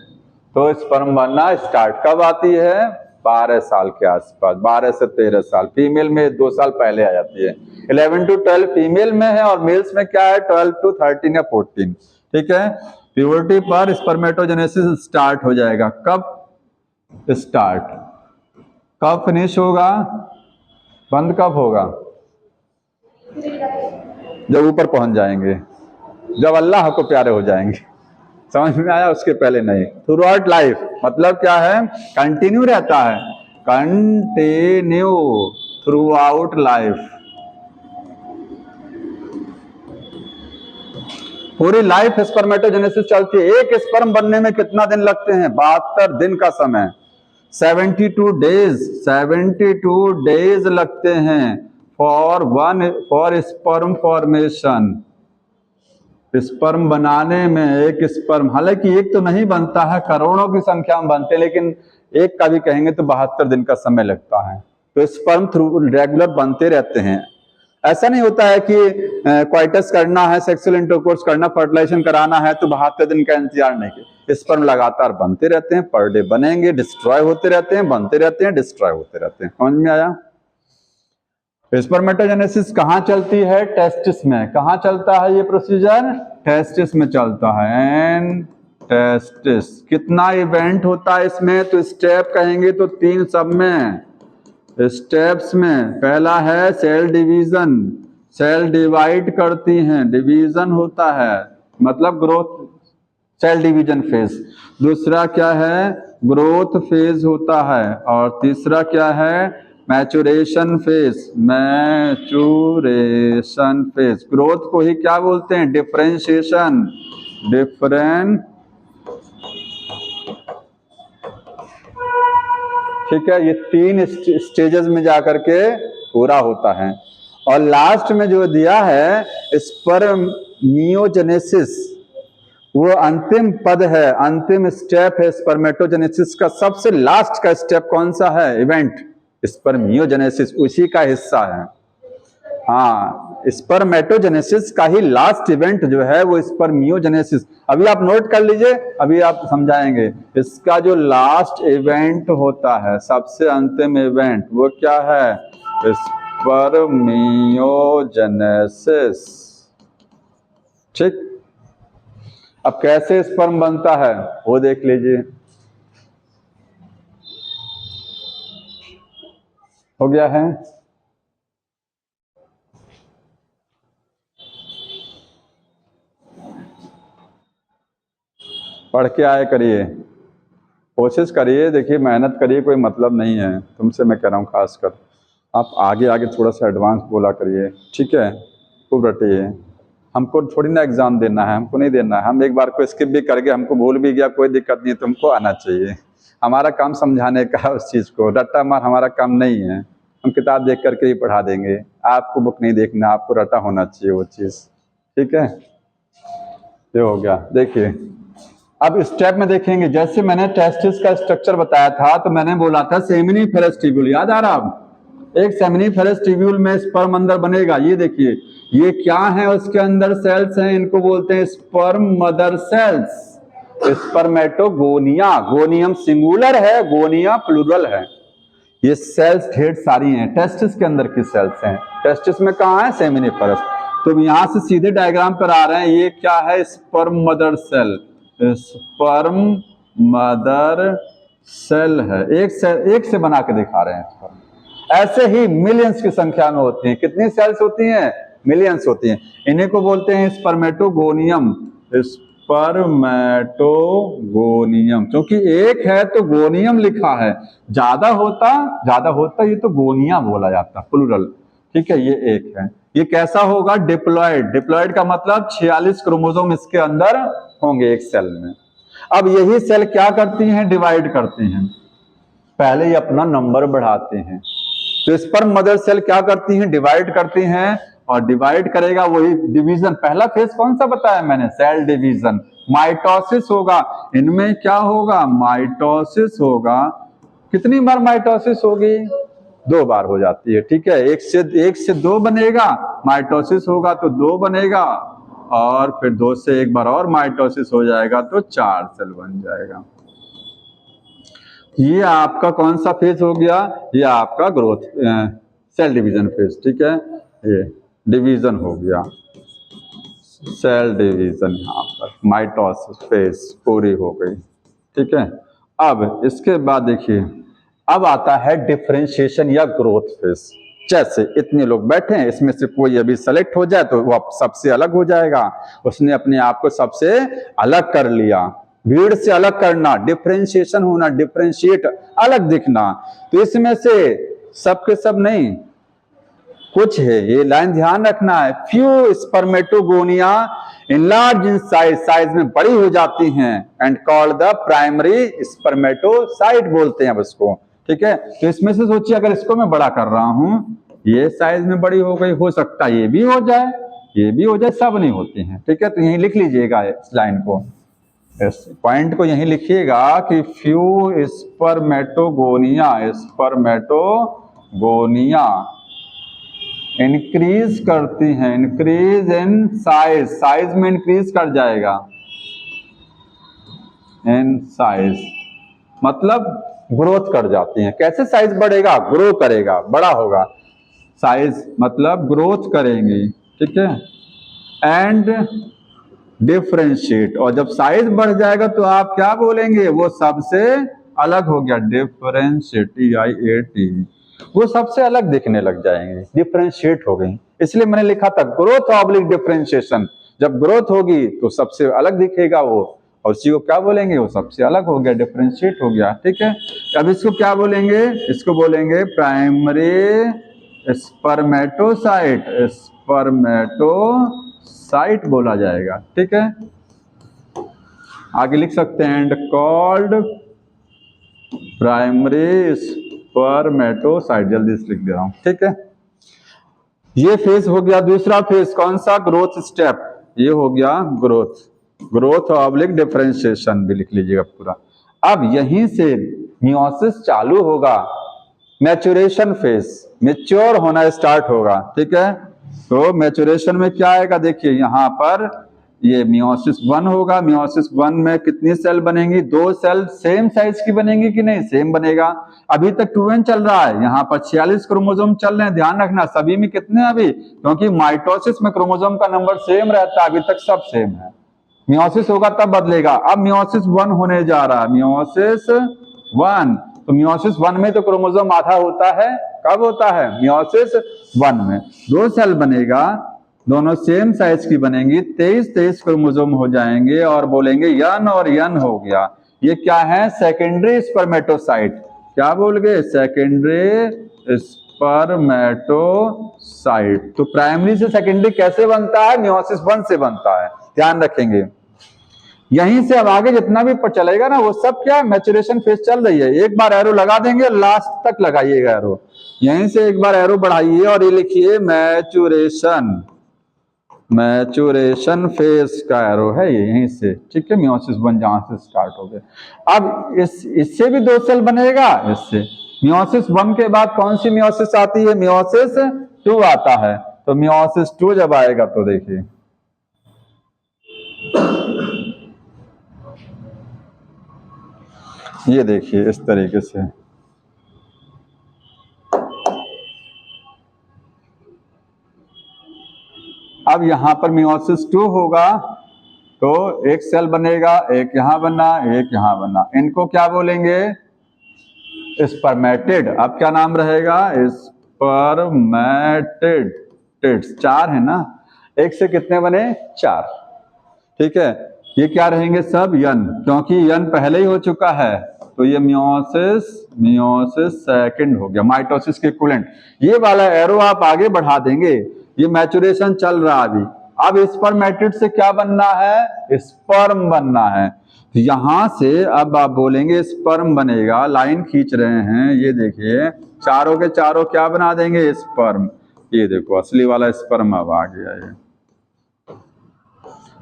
तो स्पर्म बनना स्टार्ट कब आती है? 12 साल के आसपास, 12 से 13 साल। फीमेल में 2 साल पहले आ जाती है। 11 to 12 फीमेल में है और मेल्स में क्या है, 12 to 13 या 14। ठीक है, प्यूबर्टी पर स्पर्मेटोजेनेसिस स्टार्ट हो जाएगा। कब स्टार्ट, कब फिनिश होगा, बंद कब होगा? जब ऊपर पहुंच जाएंगे, जब अल्लाह को प्यारे हो जाएंगे। समझ में आया? उसके पहले नहीं। थ्रू आउट लाइफ मतलब क्या है? कंटिन्यू रहता है, कंटिन्यू थ्रू आउट लाइफ। पूरी लाइफ स्पर्मेटोजेनेसिस चलती है। एक स्पर्म बनने में कितना दिन लगते हैं? 72 दिन का समय, 72 डेज, 72 डेज लगते हैं फॉर स्पर्म फॉर्मेशन। स्पर्म बनाने में एक स्पर्म, हालांकि एक तो नहीं बनता है, करोड़ों की संख्या में बनते हैं, लेकिन एक का भी कहेंगे तो 72 दिन का समय लगता है। तो स्पर्म थ्रू रेगुलर बनते रहते हैं। ऐसा नहीं होता है कि क्वाइटस करना है, सेक्सुअल इंटरकोर्स करना, फर्टिलाइजेशन कराना है तो 72 दिन का इंतजार नहीं किया। स्पर्म लगातार बनते रहते हैं, पर डे बनेंगे, डिस्ट्रॉय होते रहते हैं, बनते रहते हैं, डिस्ट्रॉय होते रहते हैं। समझ में आया? स्पर्मेटोजेनेसिस कहाँ चलती है? टेस्टिस में। कहाँ चलता है ये प्रोसीजर? टेस्टिस में चलता है, एंड टेस्टिस। कितना इवेंट होता है इसमें? तो स्टेप कहेंगे तो 3 सब में, स्टेप्स में। पहला है सेल डिवीजन, सेल डिवाइड करती हैं, डिवीजन होता है मतलब ग्रोथ, सेल डिवीजन फेज। दूसरा क्या है? ग्रोथ फेज होता है। और तीसरा क्या है? Maturation phase, maturation phase. Growth को ही क्या बोलते हैं? Differentiation, different. ठीक है, ये 3 स्टेजेस में जाकर के पूरा होता है। और लास्ट में जो दिया है स्पर्मियोजेनेसिस, वो अंतिम पद है, अंतिम स्टेप है स्पर्मेटोजेनेसिस का। सबसे लास्ट का स्टेप कौन सा है? इवेंट स्पर्मियोजेनेसिस, उसी का हिस्सा है। हाँ, स्पर्मेटोजेनेसिस का ही लास्ट इवेंट जो है वो स्पर्मियोजेनेसिस। अभी आप नोट कर लीजिए, अभी आप समझाएंगे। इसका जो लास्ट इवेंट होता है, सबसे अंतिम इवेंट, वो क्या है? स्पर्मियोजेनेसिस। ठीक, अब कैसे स्पर्म बनता है वो देख लीजिए। हो गया है? पढ़ के आए करिए, कोशिश करिए, देखिए मेहनत करिए, कोई मतलब नहीं है तुमसे, मैं कह रहा हूँ खासकर। आप आगे आगे थोड़ा सा एडवांस बोला करिए, ठीक है? खूब रटिए। हमको थोड़ी ना एग्जाम देना है, हमको नहीं देना है। हम एक बार को स्किप भी करके हमको भूल भी गया, कोई दिक्कत नहीं, तुमको आना चाहिए। हमारा काम समझाने का, उस चीज़ को रट्टा मार हमारा काम नहीं है। हम किताब देख करके ही पढ़ा देंगे, आपको बुक नहीं देखना, आपको रटा होना चाहिए वो चीज़। ठीक है, ये हो गया। देखिए अब स्टेप में देखेंगे, जैसे मैंने टेस्टिस का स्ट्रक्चर बताया था, तो मैंने बोला था सेमिनिफेरस ट्यूब्यूल, याद आ रहा? एक सेमिनिफेरस ट्यूब्यूल में स्पर्म अंदर बनेगा। ये देखिए, ये क्या है? उसके अंदर सेल्स हैं, इनको बोलते हैं sperm mother cells, spermatogonia. Gonium singular है, गोनिया प्लूरल है। ये सेल्स ढेर सारी हैं, टेस्टिस के अंदर की सेल्स हैं। टेस्टिस में कहाँ है? सेमिनिफेरस। तो यहाँ से सीधे डायग्राम पर आ रहे हैं, ये क्या है, sperm mother cell, sperm mother cell है, एक से बना के दिखा रहे हैं स्पर्म। ऐसे ही मिलियंस की संख्या में होती हैं। कितनी सेल्स होती हैं, मिलियंस होती हैं। इन्हीं को बोलते हैं स्पर्मेटोगोनियम, स्पर्मेटोगोनियम। क्योंकि एक है तो गोनियम लिखा है, ज्यादा होता ये तो गोनिया बोला जाता, प्लूरल। ठीक है, ये एक है। ये कैसा होगा, डिप्लॉयड। डिप्लॉयड का मतलब 46 क्रोमोसोम इसके अंदर होंगे एक सेल में। अब यही सेल क्या करती हैं, डिवाइड करती हैं। पहले ये अपना नंबर बढ़ाते हैं। तो स्पर्म मदर सेल क्या करती हैं, डिवाइड करती हैं, और डिवाइड करेगा वही डिवीजन। पहला फेज कौन सा बताया मैंने, सेल डिवीजन। माइटोसिस होगा, इनमें क्या होगा, माइटोसिस होगा। कितनी बार माइटोसिस होगी, 2 बार हो जाती है। ठीक है, एक से 2 बनेगा, माइटोसिस होगा तो 2 बनेगा, और फिर 2 से एक बार और माइटोसिस हो जाएगा तो 4 सेल बन जाएगा। ये आपका कौन सा फेज हो गया, ये आपका ग्रोथ सेल डिवीजन फेज। ठीक है, ये डिवीजन हो गया, सेल डिवीजन। यहाँ पर माइटोसिस फेज पूरी हो गई। ठीक है, अब इसके बाद देखिए, अब आता है डिफरेंशिएशन या ग्रोथ फेज। जैसे इतने लोग बैठे हैं, इसमें से कोई अभी सेलेक्ट हो जाए तो वो सबसे अलग हो जाएगा। उसने अपने आप को सबसे अलग कर लिया। भीड़ से अलग करना, डिफरेंशिएशन होना, डिफरेंशिएट, अलग दिखना। तो इसमें से सबके सब नहीं, कुछ है, ये लाइन ध्यान रखना है। Few spermatogonia enlarge in size, size में बड़ी हो जाती हैं, and called the primary spermatocyte बोलते हैं अब इसको। ठीक है, तो इसमें से सोचिए, अगर इसको मैं बड़ा कर रहा हूं, ये साइज में बड़ी हो गई, हो सकता है ये भी हो जाए, ये भी हो जाए, सब नहीं होती हैं। ठीक है, तो यहीं लिख लीजिएगा इस लाइन को, इस पॉइंट को यहीं लिखिएगा कि फ्यू स्पर्मेटोगोनिया, स्पर्मेटोगोनिया इंक्रीज करती हैं, इंक्रीज इन साइज, साइज में इंक्रीज कर जाएगा, इन साइज मतलब ग्रोथ कर जाती हैं। कैसे साइज बढ़ेगा, ग्रो करेगा, बड़ा होगा, साइज मतलब ग्रोथ करेंगी। ठीक है, एंड डिफरेंशिएट, और जब साइज बढ़ जाएगा तो आप क्या बोलेंगे, वो सबसे अलग हो गया, डिफरेंशिएट, TIAT, वो सबसे अलग दिखने लग जाएंगे, डिफरेंशिएट हो गई। इसलिए मैंने लिखा था ग्रोथ ऑब्लिक डिफरेंशिएशन। जब ग्रोथ होगी तो सबसे अलग दिखेगा वो, और उसी को क्या बोलेंगे, वो सबसे अलग हो गया, डिफरेंशिएट हो गया। ठीक है, अब इसको क्या बोलेंगे, इसको बोलेंगे प्राइमरी स्पर्मेटोसाइट, स्पर्मेटोसाइट बोला जाएगा। ठीक है, आगे लिख सकते हैं, एंड कॉल्ड प्राइमरी स्पर्मेटोसाइट, जल्दी से लिख दे रहा हूं। ठीक है, ये फेज हो गया। दूसरा फेज कौन सा, ग्रोथ स्टेप, ये हो गया ग्रोथ, ग्रोथ ऑब्लिक डिफरेंशिएशन भी लिख लीजिएगा पूरा। अब यहीं से मियोसिस चालू होगा, मैच्योरेशन फेज, मैच्योर होना स्टार्ट होगा। ठीक है, तो मैच्योरेशन में क्या आएगा, देखिए यहाँ पर ये मियोसिस 1 होगा। मियोसिस 1 में कितनी सेल बनेंगी, 2 सेल। सेम साइज की बनेंगी कि नहीं, सेम बनेगा। अभी तक 2n चल रहा है, यहाँ पर 46 क्रोमोसोम चल रहे हैं। ध्यान रखना सभी में कितने अभी, क्योंकि माइटोसिस में क्रोमोसोम का नंबर सेम रहता है, अभी तक सब सेम है। मियोसिस होगा तब बदलेगा। अब मियोसिस 1 होने जा रहा है, मियोसिस 1। तो मियोसिस 1 में तो क्रोमोसोम आधा होता है, कब होता है, मियोसिस 1 में। 2 सेल बनेगा, दोनों सेम साइज की बनेंगी, 23 क्रोमोसोम हो जाएंगे, और बोलेंगे यन और यन हो गया। ये क्या है, सेकेंडरी स्पर्मेटोसाइट। क्या बोल गए, सेकेंडरी स्पर्मेटोसाइट। तो प्राइमरी से सेकेंडरी कैसे बनता है, मियोसिस 1 से बनता है, ध्यान रखेंगे। यहीं से अब आगे जितना भी चलेगा ना, वो सब क्या, मैच्योरेशन फेज चल रही है। एक बार एरो लगा देंगे, लास्ट तक लगाइएगा एरो। यहीं से एक बार एरो बढ़ाइए और ये लिखिए मैच्योरेशन, मैच्योरेशन फेज का एरो है ये, यहीं से। ठीक है, मियोसिस 1 जहां से स्टार्ट हो गए। अब इससे भी 2 सेल बनेगा, इससे। मियोसिस 1 के बाद कौन सी मियोसिस आती है, मियोसिस 2 आता है। तो मियोसिस 2 जब आएगा तो देखिए, ये देखिए इस तरीके से। अब यहाँ पर मियोसिस 2 होगा तो एक सेल बनेगा, एक यहाँ बना, एक यहाँ बना, इनको क्या बोलेंगे? स्पर्मेटिड। अब क्या नाम रहेगा? स्पर्मेटिड। 4 है ना, एक से कितने बने? 4। ठीक है, ये क्या रहेंगे सब? यन, क्योंकि यन पहले ही हो चुका है तो ये मियोसिस सेकंड हो गया, माइटोसिस के इक्विवेलेंट। ये वाला एरो आप आगे बढ़ा देंगे, ये मैचुरेशन चल रहा अभी। अब स्पर्मेटिड से क्या बनना है? स्पर्म बनना है। यहां से अब आप बोलेंगे स्पर्म बनेगा, लाइन खींच रहे हैं, ये देखिए चारों के चारों क्या बना देंगे? स्पर्म। ये देखो असली वाला स्पर्म अब आ गया ये।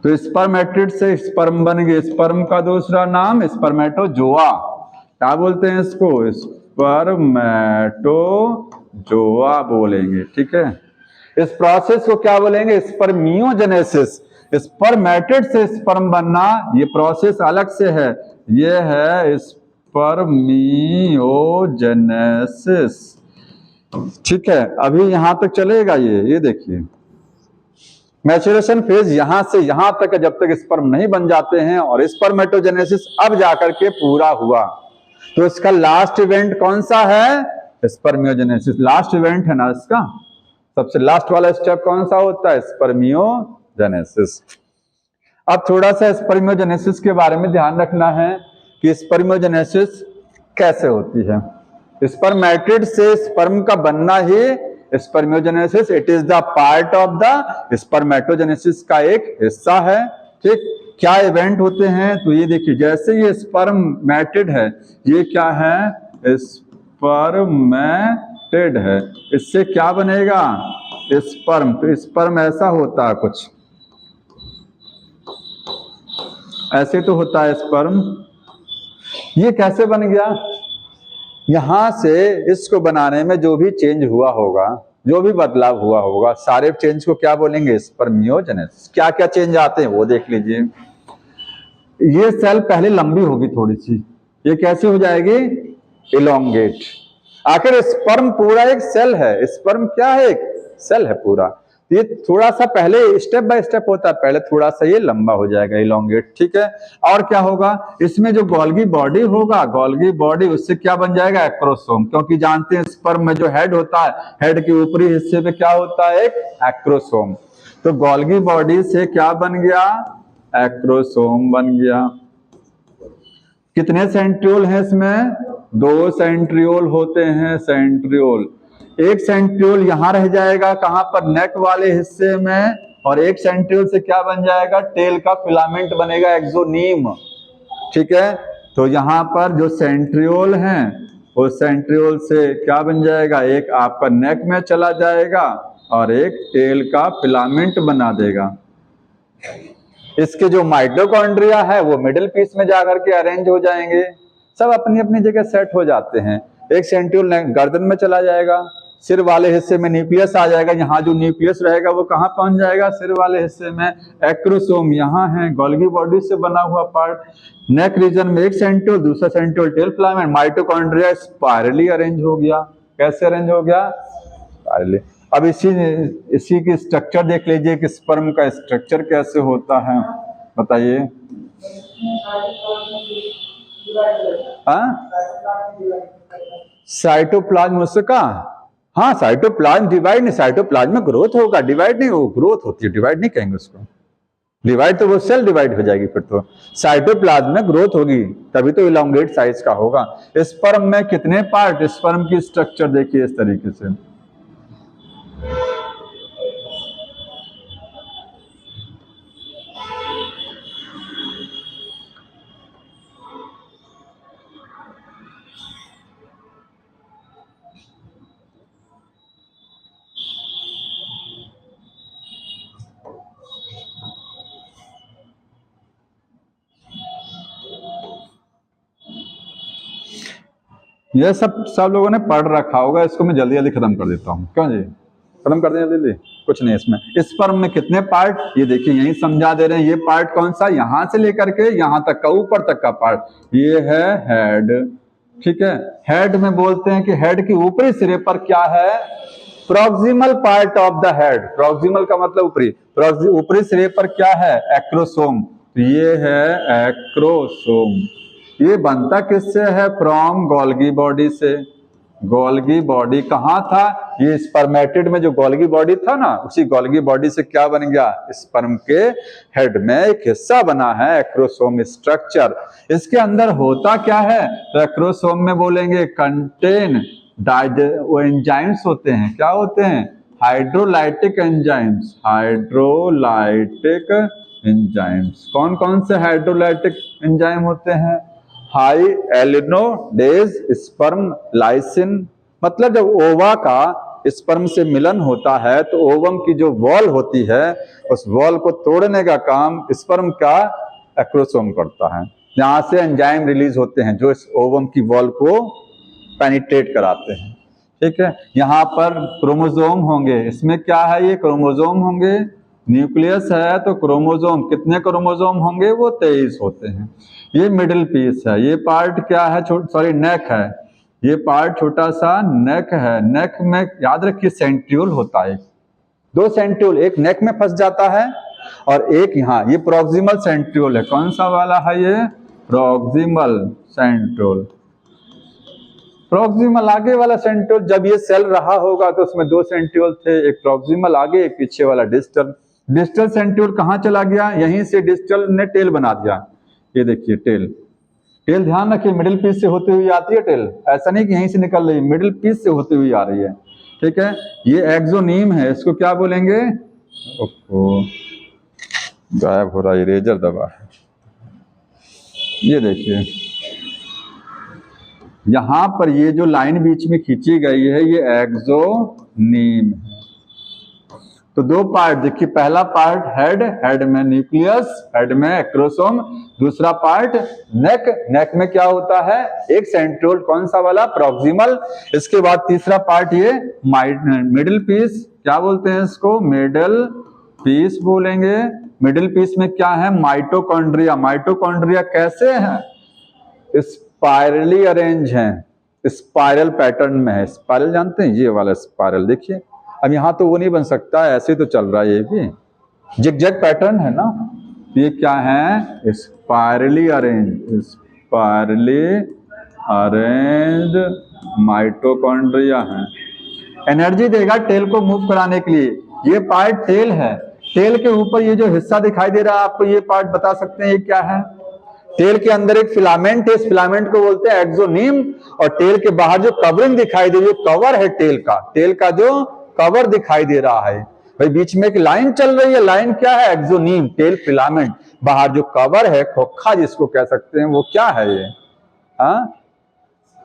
तो स्पर्मेटिड से स्पर्म बन गए। स्पर्म का दूसरा नाम स्पर्मेटोजोआ। क्या बोलते हैं इसको? स्पर्मेटोजोआ बोलेंगे। ठीक है, इस प्रोसेस को क्या बोलेंगे? स्पर्मियोजेनेसिस। स्पर्मेटिड से स्पर्म बनना ये प्रोसेस अलग से है, ये है स्पर्मियोजेनेसिस। ठीक है, अभी यहां तक चलेगा ये देखिए मैचुरेशन फेज यहां से यहां तक, जब तक स्पर्म नहीं बन जाते हैं, और स्पर्मेटोजेनेसिस अब जाकर के पूरा हुआ। तो इसका लास्ट इवेंट कौन सा है? स्पर्मियोजेनेसिस। लास्ट इवेंट है ना इसका, सबसे लास्ट वाला स्टेप कौन सा होता है? स्पर्मियोजेनेसिस। अब थोड़ा सा स्पर्मियोजेनेसिस के बारे में ध्यान रखना है कि स्पर्मियोजेनेसिस कैसे होती है। स्पर्मेटिड से स्पर्म का बनना ही spermiogenesis, it is the part of the spermatogenesis का एक हिस्सा है। ठीक, क्या इवेंट होते हैं? तो ये देखिए, जैसे ये स्पर्मेटिड है, ये क्या है? स्पर्मेटिड है, इससे क्या बनेगा? स्पर्म। तो स्पर्म ऐसा होता है कुछ, ऐसे तो होता है स्पर्म। ये कैसे बन गया? यहां से इसको बनाने में जो भी चेंज हुआ होगा, जो भी बदलाव हुआ होगा, सारे चेंज को क्या बोलेंगे? स्पर्मियोजेनेसिस। क्या क्या चेंज आते हैं वो देख लीजिए। ये सेल पहले लंबी होगी थोड़ी सी, ये कैसे हो जाएगी? इलोंगेट। आखिर स्पर्म पूरा एक सेल है, स्पर्म क्या है? एक सेल है पूरा। ये थोड़ा सा पहले स्टेप बाय स्टेप होता है, पहले थोड़ा सा ये लंबा हो जाएगा, इलोंगेट। ठीक है, और क्या होगा? इसमें जो गोल्गी बॉडी होगा, गोल्गी बॉडी, उससे क्या बन जाएगा? एक्रोसोम। क्योंकि जानते हैं स्पर्म में जो हेड होता है, हेड के ऊपरी हिस्से पे क्या होता है? एक एक्रोसोम। तो गोल्गी बॉडी से क्या बन गया? एक्रोसोम बन गया। कितने सेंट्रियोल हैं इसमें? 2 सेंट्रियोल होते हैं। सेंट्रियोल, एक सेंट्रियोल यहां रह जाएगा, कहां पर? नेक वाले हिस्से में, और एक सेंट्रियोल से क्या बन जाएगा? टेल का फिलामेंट बनेगा, एक्सोनीम। ठीक है, तो यहां पर जो सेंट्रियोल हैं, वो सेंट्रियोल से क्या बन जाएगा? एक आपका नेक में चला जाएगा और एक टेल का फिलामेंट बना देगा। इसके जो माइटोकॉन्ड्रिया है वो मिडिल पीस में जाकर के अरेंज हो जाएंगे, सब अपनी अपनी जगह सेट हो जाते हैं। एक सेंट्रियोल गर्दन में चला जाएगा, सिर वाले हिस्से में न्यूक्लियस आ जाएगा, यहाँ जो न्यूक्लियस रहेगा वो कहाँ पहुंच जाएगा? सिर वाले हिस्से में। एक्रोसोम यहाँ है, गोल्गी बॉडी से बना हुआ पार्ट। नेक रीजन में एक सेंट्रियोल, दूसरा centriole tail filament. Mitochondria spirally arrange हो गया। कैसे अरेंज हो गया? स्पाइरली। अब इसी की स्ट्रक्चर देख लीजिए कि स्पर्म का स्ट्रक्चर कैसे होता है, बताइए। साइटोप्लाज्म उसका, हाँ साइटोप्लाज्म डिवाइड नहीं, साइटोप्लाज्म में ग्रोथ होगा, डिवाइड नहीं, वो ग्रोथ होती है, डिवाइड नहीं कहेंगे उसको। डिवाइड तो वो सेल डिवाइड हो जाएगी फिर तो। साइटोप्लाज्म में ग्रोथ होगी, तभी तो इलोंगेट साइज का होगा। स्पर्म में कितने पार्ट? स्पर्म की स्ट्रक्चर देखिए इस तरीके से। यह सब लोगों ने पढ़ रखा होगा, इसको मैं जल्दी जल्दी खत्म कर देता हूँ। क्यों जी, खत्म कर दें जल्दी? कुछ नहीं इसमें। स्पर्म में कितने पार्ट? ये देखिए यही समझा दे रहे हैं। ये पार्ट कौन सा? यहां से लेकर के यहां तक का, ऊपर तक का पार्ट, ये है हेड। ठीक है, हेड में बोलते हैं कि हेड के ऊपरी सिरे पर क्या है? Proximal part of the head, proximal का मतलब ऊपरी, ऊपरी सिरे पर क्या है, एक्रोसोम, तो ये है एक्रोसोम। ये बनता किससे है, फ्रॉम गोल्गी बॉडी से। गोल्गी बॉडी कहाँ था, ये स्पर्मेटिड में जो गोल्गी बॉडी था ना, उसी गोल्गी बॉडी से क्या बन गया, स्पर्म के हेड में एक हिस्सा बना है एक्रोसोम स्ट्रक्चर। इसके अंदर होता क्या है, तो एक्रोसोम में बोलेंगे कंटेन वो एंजाइम्स होते हैं, क्या होते हैं, हाइड्रोलाइटिक एंजाइम्स, हाइड्रोलाइटिक एंजाइम्स। कौन कौन से हाइड्रोलाइटिक एंजाइम होते हैं, हाई एलिनोडेज, स्पर्म लाइसिन। मतलब जब ओवा का स्पर्म से मिलन होता है तो ओवम की जो वॉल होती है उस वॉल को तोड़ने का काम स्पर्म का एक्रोसोम करता है। यहां से एंजाइम रिलीज होते हैं जो इस ओवम की वॉल को पेनिट्रेट कराते हैं, ठीक है। यहाँ पर क्रोमोसोम होंगे, इसमें क्या है, ये क्रोमोसोम होंगे, न्यूक्लियस है तो क्रोमोसोम, कितने क्रोमोसोम होंगे, वो 23 होते हैं। ये मिडिल पीस है, ये पार्ट क्या है, सॉरी नेक है, ये पार्ट छोटा सा नेक है। नेक में याद रखिए सेंट्रियोल होता है, 2 सेंट्रियोल, एक नेक में फंस जाता है और एक यहाँ, ये प्रोक्सिमल सेंट्रियोल है। कौन सा वाला है ये, प्रोक्सिमल सेंट्रियोल। प्रोक्सिमल आगे वाला सेंट्रियोल, जब ये सेल रहा होगा तो उसमें 2 सेंट्रियोल थे, एक प्रोक्सिमल आगे, एक पीछे वाला डिस्टल। डिस्टल सेंट्रियोल कहाँ चला गया, यहीं से डिस्टल ने टेल बना दिया। ये देखिए टेल, टेल ध्यान रखिए मिडिल पीस से होती हुई आती है टेल, ऐसा नहीं कि यहीं से निकल रही है, मिडिल पीस से होती हुई आ रही है, ठीक है। ये एक्सोनीम है, इसको क्या बोलेंगे, ओहो गायब हो रहा है, इरेजर दबा है। ये देखिए यहां पर ये जो लाइन बीच में खींची गई है ये एक्सोनीम है। तो 2 पार्ट देखिए, पहला पार्ट हेड, हेड में न्यूक्लियस, हेड में एक्रोसोम, दूसरा पार्ट नेक, नेक में क्या होता है, एक सेंट्रियोल, कौन सा वाला, प्रोक्सिमल। इसके बाद तीसरा पार्ट ये मिडिल पीस, क्या बोलते हैं इसको, मिडिल पीस बोलेंगे। मिडिल पीस में क्या है, माइटोकॉन्ड्रिया। माइटोकॉन्ड्रिया कैसे है, स्पाइरली अरेंज है, स्पाइरल पैटर्न में है। स्पाइरल जानते हैं, ये वाला स्पाइरल देखिए, अब यहाँ तो वो नहीं बन सकता, ऐसे तो चल रहा है, ये भी जिगजैग पैटर्न है ना। ये क्या है, spirally arrange, spirally arrange mitochondria है। एनर्जी देगा टेल को मूव कराने के लिए। ये पार्ट टेल है, टेल के ऊपर ये जो हिस्सा दिखाई दे रहा है आपको, ये पार्ट बता सकते हैं ये क्या है, टेल के अंदर एक फिलामेंट है, इस फिलामेंट को बोलते हैं एक्सोनीम। और टेल के बाहर जो कवरिंग दिखाई दे रही है, कवर है टेल का, टेल का जो कवर दिखाई दे रहा है भाई, बीच में एक लाइन चल रही है, लाइन क्या है, एक्सोनीम, टेल फिलामेंट। बाहर जो कवर है, खोखा जिसको कह सकते हैं, वो क्या है ये,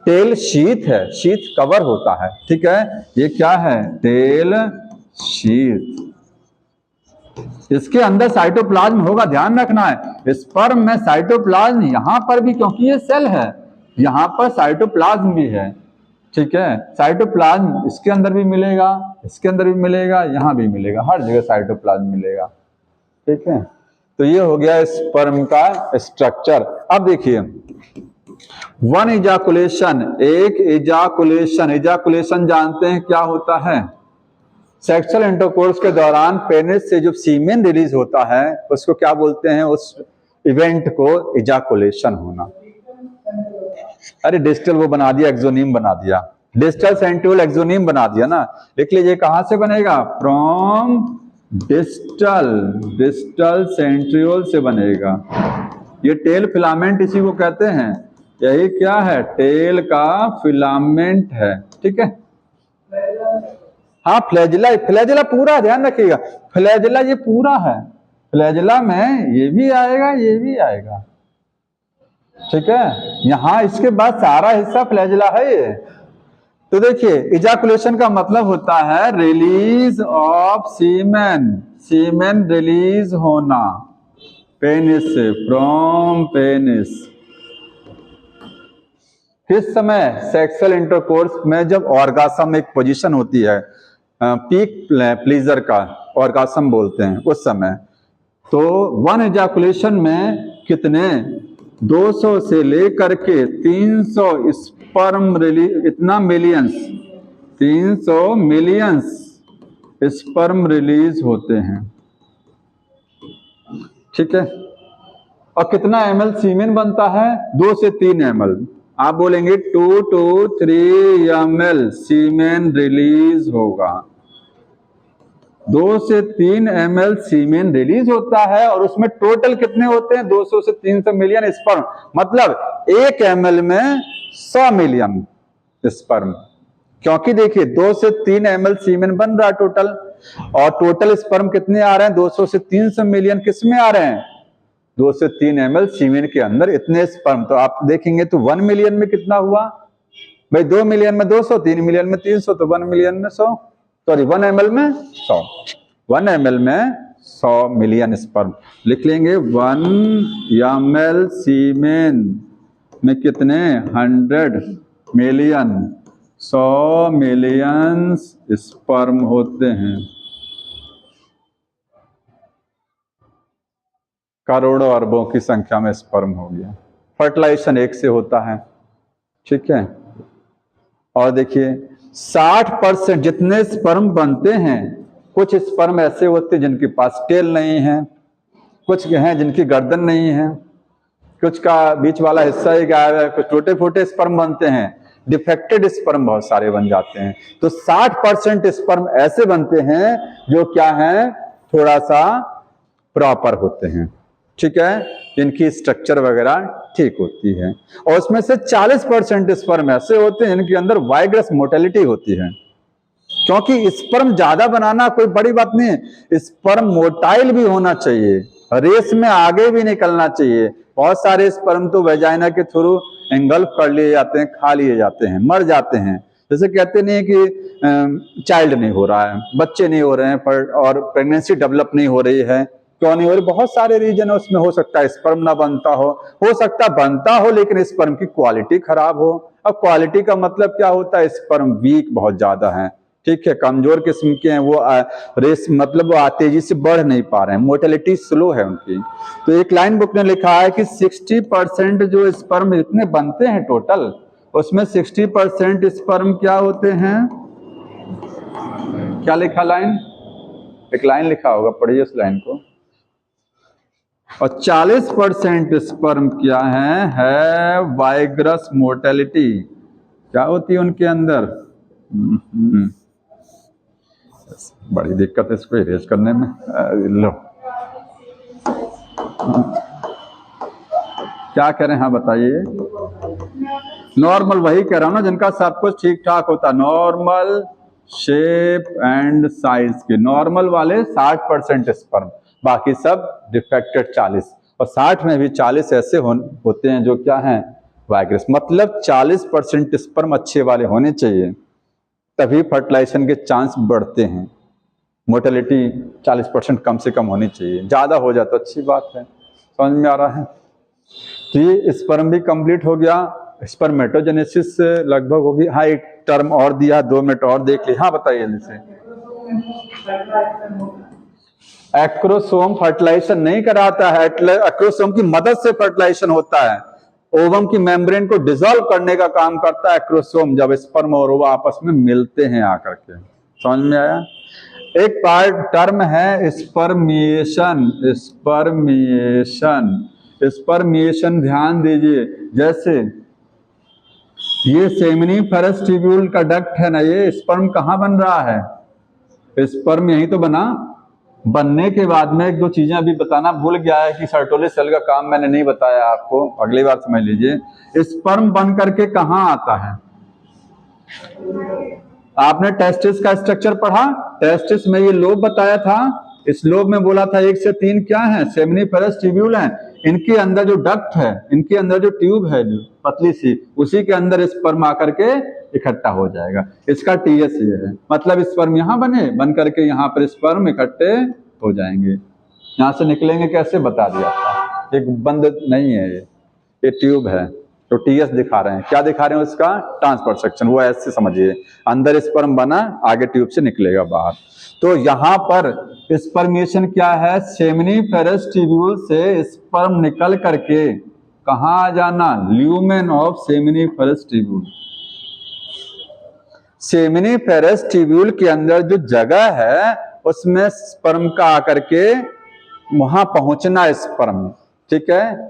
टेल शीथ है, शीथ कवर होता है, ठीक है। ये क्या है, टेल शीथ। इसके अंदर साइटोप्लाज्म होगा, ध्यान रखना है, स्पर्म में साइटोप्लाज्म, यहां पर भी क्योंकि ये सेल है, यहां पर साइटोप्लाज्म भी है, ठीक है। साइटोप्लाज्म इसके अंदर भी मिलेगा, इसके अंदर भी मिलेगा, यहां भी मिलेगा, हर जगह साइटोप्लाज्म मिलेगा, ठीक है। तो ये हो गया स्पर्म का स्ट्रक्चर। अब देखिए, वन इजाकुलेशन, एक इजाकुलेशन, इजाकुलेशन जानते हैं क्या होता है, सेक्सुअल इंटरकोर्स के दौरान पेनिस से जो सीमेन रिलीज होता है उसको क्या बोलते हैं, उस इवेंट को इजाकुलेशन होना। अरे डिस्टल वो बना दिया, एक्सोनीम बना दिया, डिस्टल सेंट्रियोल एक्सोनीम बना दिया ना, लिख लीजिए कहां से बनेगा, फ्रॉम डिस्टल, डिस्टल सेंट्रियोल से बनेगा। ये टेल फिलामेंट इसी को कहते हैं, यही क्या है, टेल का फिलामेंट है, ठीक है। हाँ फ्लैजिला, फ्लैजिला पूरा ध्यान रखिएगा, फ्लैजिला ये पूरा है, फ्लैजिला में ये भी आएगा, ये भी आएगा, ठीक है। यहां इसके बाद सारा हिस्सा फ्लैजिला है ये। तो देखिए इजाकुलेशन का मतलब होता है release of semen, semen release होना पेनिस से, फ्रॉम पेनिस। किस समय, सेक्सुअल इंटरकोर्स में, जब ऑर्गासम एक पोजीशन होती है, पीक प्लीजर का ऑर्गासम बोलते हैं उस समय। तो वन इजाकुलेशन में कितने, 200 से लेकर के 300 स्पर्म रिलीज, इतना मिलियंस 300 मिलियंस स्पर्म रिलीज होते हैं, ठीक है। और कितना ml सीमेन बनता है? 2 से 3 ml। आप बोलेंगे 2 to 3 ml सीमेन रिलीज होगा। 2 से 3 ml सीमेन रिलीज होता है और उसमें टोटल कितने होते हैं? 200 से 300 मिलियन स्पर्म। मतलब 1 ml में 100 मिलियन स्पर्म, क्योंकि देखिए 2 से 3 ml सीमेन बन रहा है टोटल, और टोटल स्पर्म कितने आ रहे हैं? 200 से 300 मिलियन। किस में आ रहे हैं? 2 से 3 ml सीमेन के अंदर इतने स्पर्म। तो आप देखेंगे तो 1 मिलियन में कितना हुआ भाई? 2 मिलियन में 200, 3 मिलियन में 300, तो 1 मिलियन में 100, सॉरी 1 ml में 100। 1 ml में 100 मिलियन स्पर्म लिख लेंगे। 1 ml सीमेन में कितने? 100 मिलियन, 100 मिलियन स्पर्म होते हैं। करोड़ों अरबों की संख्या में स्पर्म हो गया। फर्टिलाइजेशन 1 से होता है, ठीक है। और देखिए 60% जितने स्पर्म बनते हैं, कुछ स्पर्म ऐसे होते हैं जिनके पास टेल नहीं है, कुछ हैं जिनकी गर्दन नहीं है, कुछ का बीच वाला हिस्सा ही गायब है, कुछ टूटे फूटे स्पर्म बनते हैं, डिफेक्टेड स्पर्म बहुत सारे बन जाते हैं। तो 60% स्पर्म ऐसे बनते हैं जो क्या है? थोड़ा सा प्रॉपर होते हैं, ठीक है, इनकी स्ट्रक्चर वगैरह ठीक होती है। और उसमें से 40% स्पर्म ऐसे होते हैं जिनके अंदर वाइग्रस मोर्टेलिटी होती है। क्योंकि स्पर्म ज्यादा बनाना कोई बड़ी बात नहीं है, स्पर्म मोटाइल भी होना चाहिए, रेस में आगे भी निकलना चाहिए। बहुत सारे स्पर्म तो वेजाइना के थ्रू एंगल्फ कर लिए जाते हैं, खा लिए जाते हैं, मर जाते हैं। जैसे कहते नहीं कि चाइल्ड नहीं हो रहा है, बच्चे नहीं हो रहे हैं, पर और प्रेगनेंसी डेवलप नहीं हो रही है। क्यों नहीं हो रही? बहुत सारे रीजन है उसमें। हो सकता है स्पर्म ना बनता हो सकता बनता हो लेकिन स्पर्म की क्वालिटी खराब हो। अब क्वालिटी का मतलब क्या होता है? स्पर्म वीक बहुत ज्यादा है, ठीक है, कमजोर किस्म के हैं, वो रेस मतलब वो तेजी से बढ़ नहीं पा रहे हैं, मोर्टेलिटी स्लो है उनकी। तो एक लाइन बुक ने लिखा है कि 60% जो स्पर्म इतने बनते हैं टोटल, उसमें 60% स्पर्म क्या होते हैं? क्या लिखा लाइन? एक लाइन लिखा होगा, पढ़िए उस लाइन को। और 40% स्पर्म क्या है वाइग्रस मोर्टेलिटी। क्या होती है उनके अंदर? बड़ी दिक्कत है इसको इरेज करने में। लो क्या करें? हाँ बताइए। नॉर्मल, वही कह रहा हूं ना, जिनका सब कुछ ठीक ठाक होता, नॉर्मल शेप एंड साइज के नॉर्मल वाले 60% स्पर्म, बाकी सब डिफेक्टेड 40। और 60 में भी 40 ऐसे होते हैं जो क्या हैं? वाइग्रस। मतलब 40% स्पर्म अच्छे वाले होने चाहिए, तभी फर्टिलाइजेशन के चांस बढ़ते हैं। मोर्टेलिटी 40% कम से कम होनी चाहिए, ज्यादा हो जाए तो अच्छी बात है। समझ में आ रहा है? तो ये स्पर्म भी कंप्लीट हो गया, स्पर्मेटोजेनेसिस लगभग होगी। हाँ एक टर्म और दिया, 2 मिनट और देख ली। हाँ बताइए। जैसे एक्रोसोम फर्टिलाइजेशन नहीं कराता है, एक्रोसोम की मदद से फर्टिलाइजेशन होता है। ओवम की मेम्ब्रेन को डिसॉल्व करने का काम करता है एक्रोसोम, जब स्पर्म और ओवा आपस में मिलते हैं आकर के। समझ में आया? एक पार्ट टर्म है स्पर्मिएशन। स्पर्मिएशन, स्पर्मिएशन ध्यान दीजिए। जैसे ये सेमिनिफेरस ट्यूब्यूल का डक्ट है ना, ये स्पर्म कहाँ बन रहा है? स्पर्म यहीं तो बना। बनने के बाद में एक दो चीजें अभी बताना भूल गया है कि सर्टोले सेल का काम मैंने नहीं बताया आपको, अगली बार समझ लीजिए। स्पर्म बन करके कहाँ आता है? आपने टेस्टिस का स्ट्रक्चर पढ़ा, टेस्टिस में ये लोब बताया था। इस लोब में बोला था 1 से 3 क्या है? सेमिनिफेरस ट्यूब्यूल है। इनके अंदर जो डक्ट है, इनके अंदर जो ट्यूब है जो पतली सी, उसी के अंदर स्पर्म आकर के इकट्ठा हो जाएगा। इसका टीएस ये है, मतलब स्पर्म यहाँ बन करके यहाँ पर स्पर्म इकट्ठे हो जाएंगे। यहाँ से निकलेंगे कैसे बता दिया था, एक बंद नहीं है ये ट्यूब है। तो टीएस दिखा रहे हैं, क्या दिखा रहे हैं उसका? Transport section. वो ऐसे समझिए, अंदर स्पर्म बना, आगे ट्यूब से निकलेगा बाहर। तो यहाँ पर स्पर्मिएशन क्या है? सेमिनिफेरस ट्यूब्यूल से स्पर्म निकल करके कहाँ आ जाना? Lumen of seminiferous tubule. Seminiferous tubule के अंदर जो जगह है उसमें स्पर्म का आकर के वहां पहुंचना स्पर्म, ठीक है।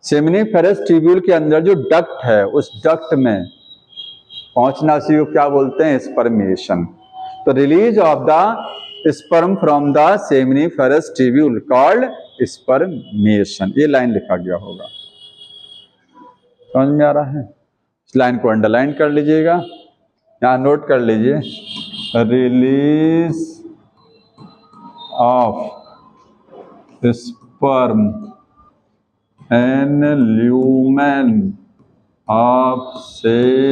सेमिनिफेरस ट्यूब्यूल के अंदर जो डक्ट है उस डक्ट में पहुंचना, उसी को क्या बोलते हैं, स्पर्मिएशन। तो release of the sperm from the seminiferous tubule called spermiation. ये लाइन लिखा गया होगा, समझ में आ रहा है। इस लाइन को अंडरलाइन कर लीजिएगा, यहाँ नोट कर लीजिए, release of sperm and lumen of seminiferous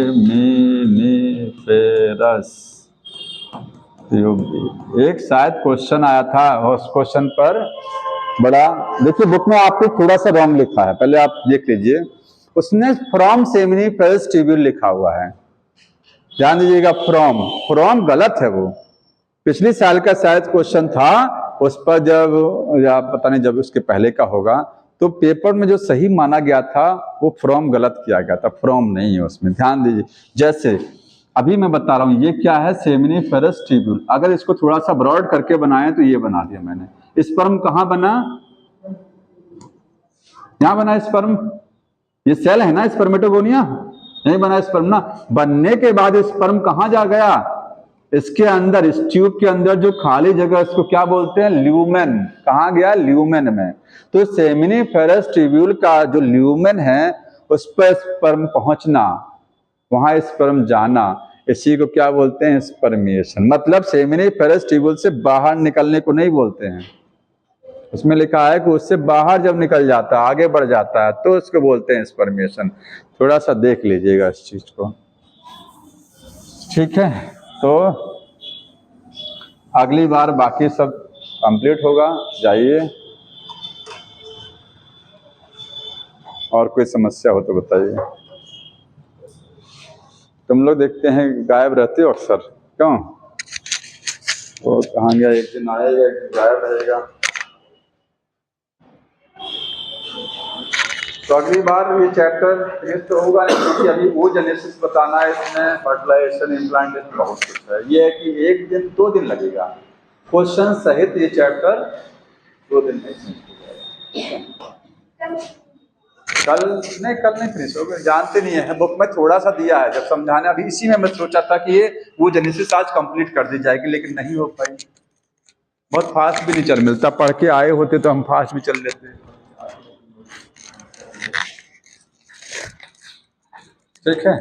tubule. एक शायद क्वेश्चन आया था, उस क्वेश्चन पर बड़ा, देखिए बुक में आपको थोड़ा सा रॉन्ग लिखा है, पहले आप देख लीजिए। उसने फ्रॉम सेमिनिफेरस ट्यूब्यूल लिखा हुआ है, ध्यान दीजिएगा। फ्रॉम गलत है, वो पिछले साल का शायद क्वेश्चन था, उस पर जब, या पता नहीं जब उसके पहले का होगा, तो पेपर में जो सही माना गया था वो फ्रॉम गलत किया गया था, फ्रॉम नहीं है उसमें, ध्यान दीजिए। जैसे अभी मैं बता रहा हूं, ये क्या है, सेमिनिफेरस ट्यूब्यूल। अगर इसको थोड़ा सा ब्रॉड करके बनाए तो ये बना दिया मैंने। स्पर्म कहाँ बना, यहां बना स्पर्म, ये सेल है ना स्पर्मेटोगोनिया, नहीं बना स्पर्म ना। बनने के बाद स्पर्म कहां जा गया, इसके अंदर, इस ट्यूब के अंदर जो खाली जगह, इसको क्या बोलते हैं, ल्यूमेन। कहां गया, ल्यूमेन में। तो सेमिनिफेरस ट्यूब्यूल का जो ल्यूमेन है उस पर स्पर्म पहुंचना, वहां स्पर्म जाना, इसी को क्या बोलते हैं, स्पर्मिएशन। मतलब सेमिनिफेरस ट्यूब्यूल से बाहर निकलने को नहीं बोलते हैं, उसमें लिखा है कि उससे बाहर जब निकल जाता है, आगे बढ़ जाता है, तो उसको बोलते हैं स्पर्मिएशन। थोड़ा सा देख लीजिएगा इस चीज को, ठीक है। तो अगली बार बाकी सब कंप्लीट होगा, जाइए। और कोई समस्या हो तो बताइए। तुम लोग देखते हैं गायब रहते हो अक्सर, क्यों, वो कहाँ गया, एक दिन आएगा एक दिन गायब रहेगा। तो अगली बार ये चैप्टर फिनिश तो होगा नहीं, क्योंकि अभी वो जेनेसिस बताना है इसमें, फर्टिलाइजेशन, इम्प्लांटेशन, बहुत कुछ है। ये है कि एक दिन 2 दिन लगेगा, क्वेश्चन सहित ये चैप्टर 2 दिन में फिनिश हो जाएगा। कल नहीं फिनिश होगा, जानते नहीं है, बुक में थोड़ा सा दिया है जब समझाने। अभी इसी में मैं सोचा था कि ये वो जेनेसिस आज कंप्लीट कर दी जाएगी, लेकिन नहीं हो पाई। बहुत फास्ट भी नहीं चल मिलता, पढ़ के आए होते तो हम फास्ट भी चल लेते। ठीक है।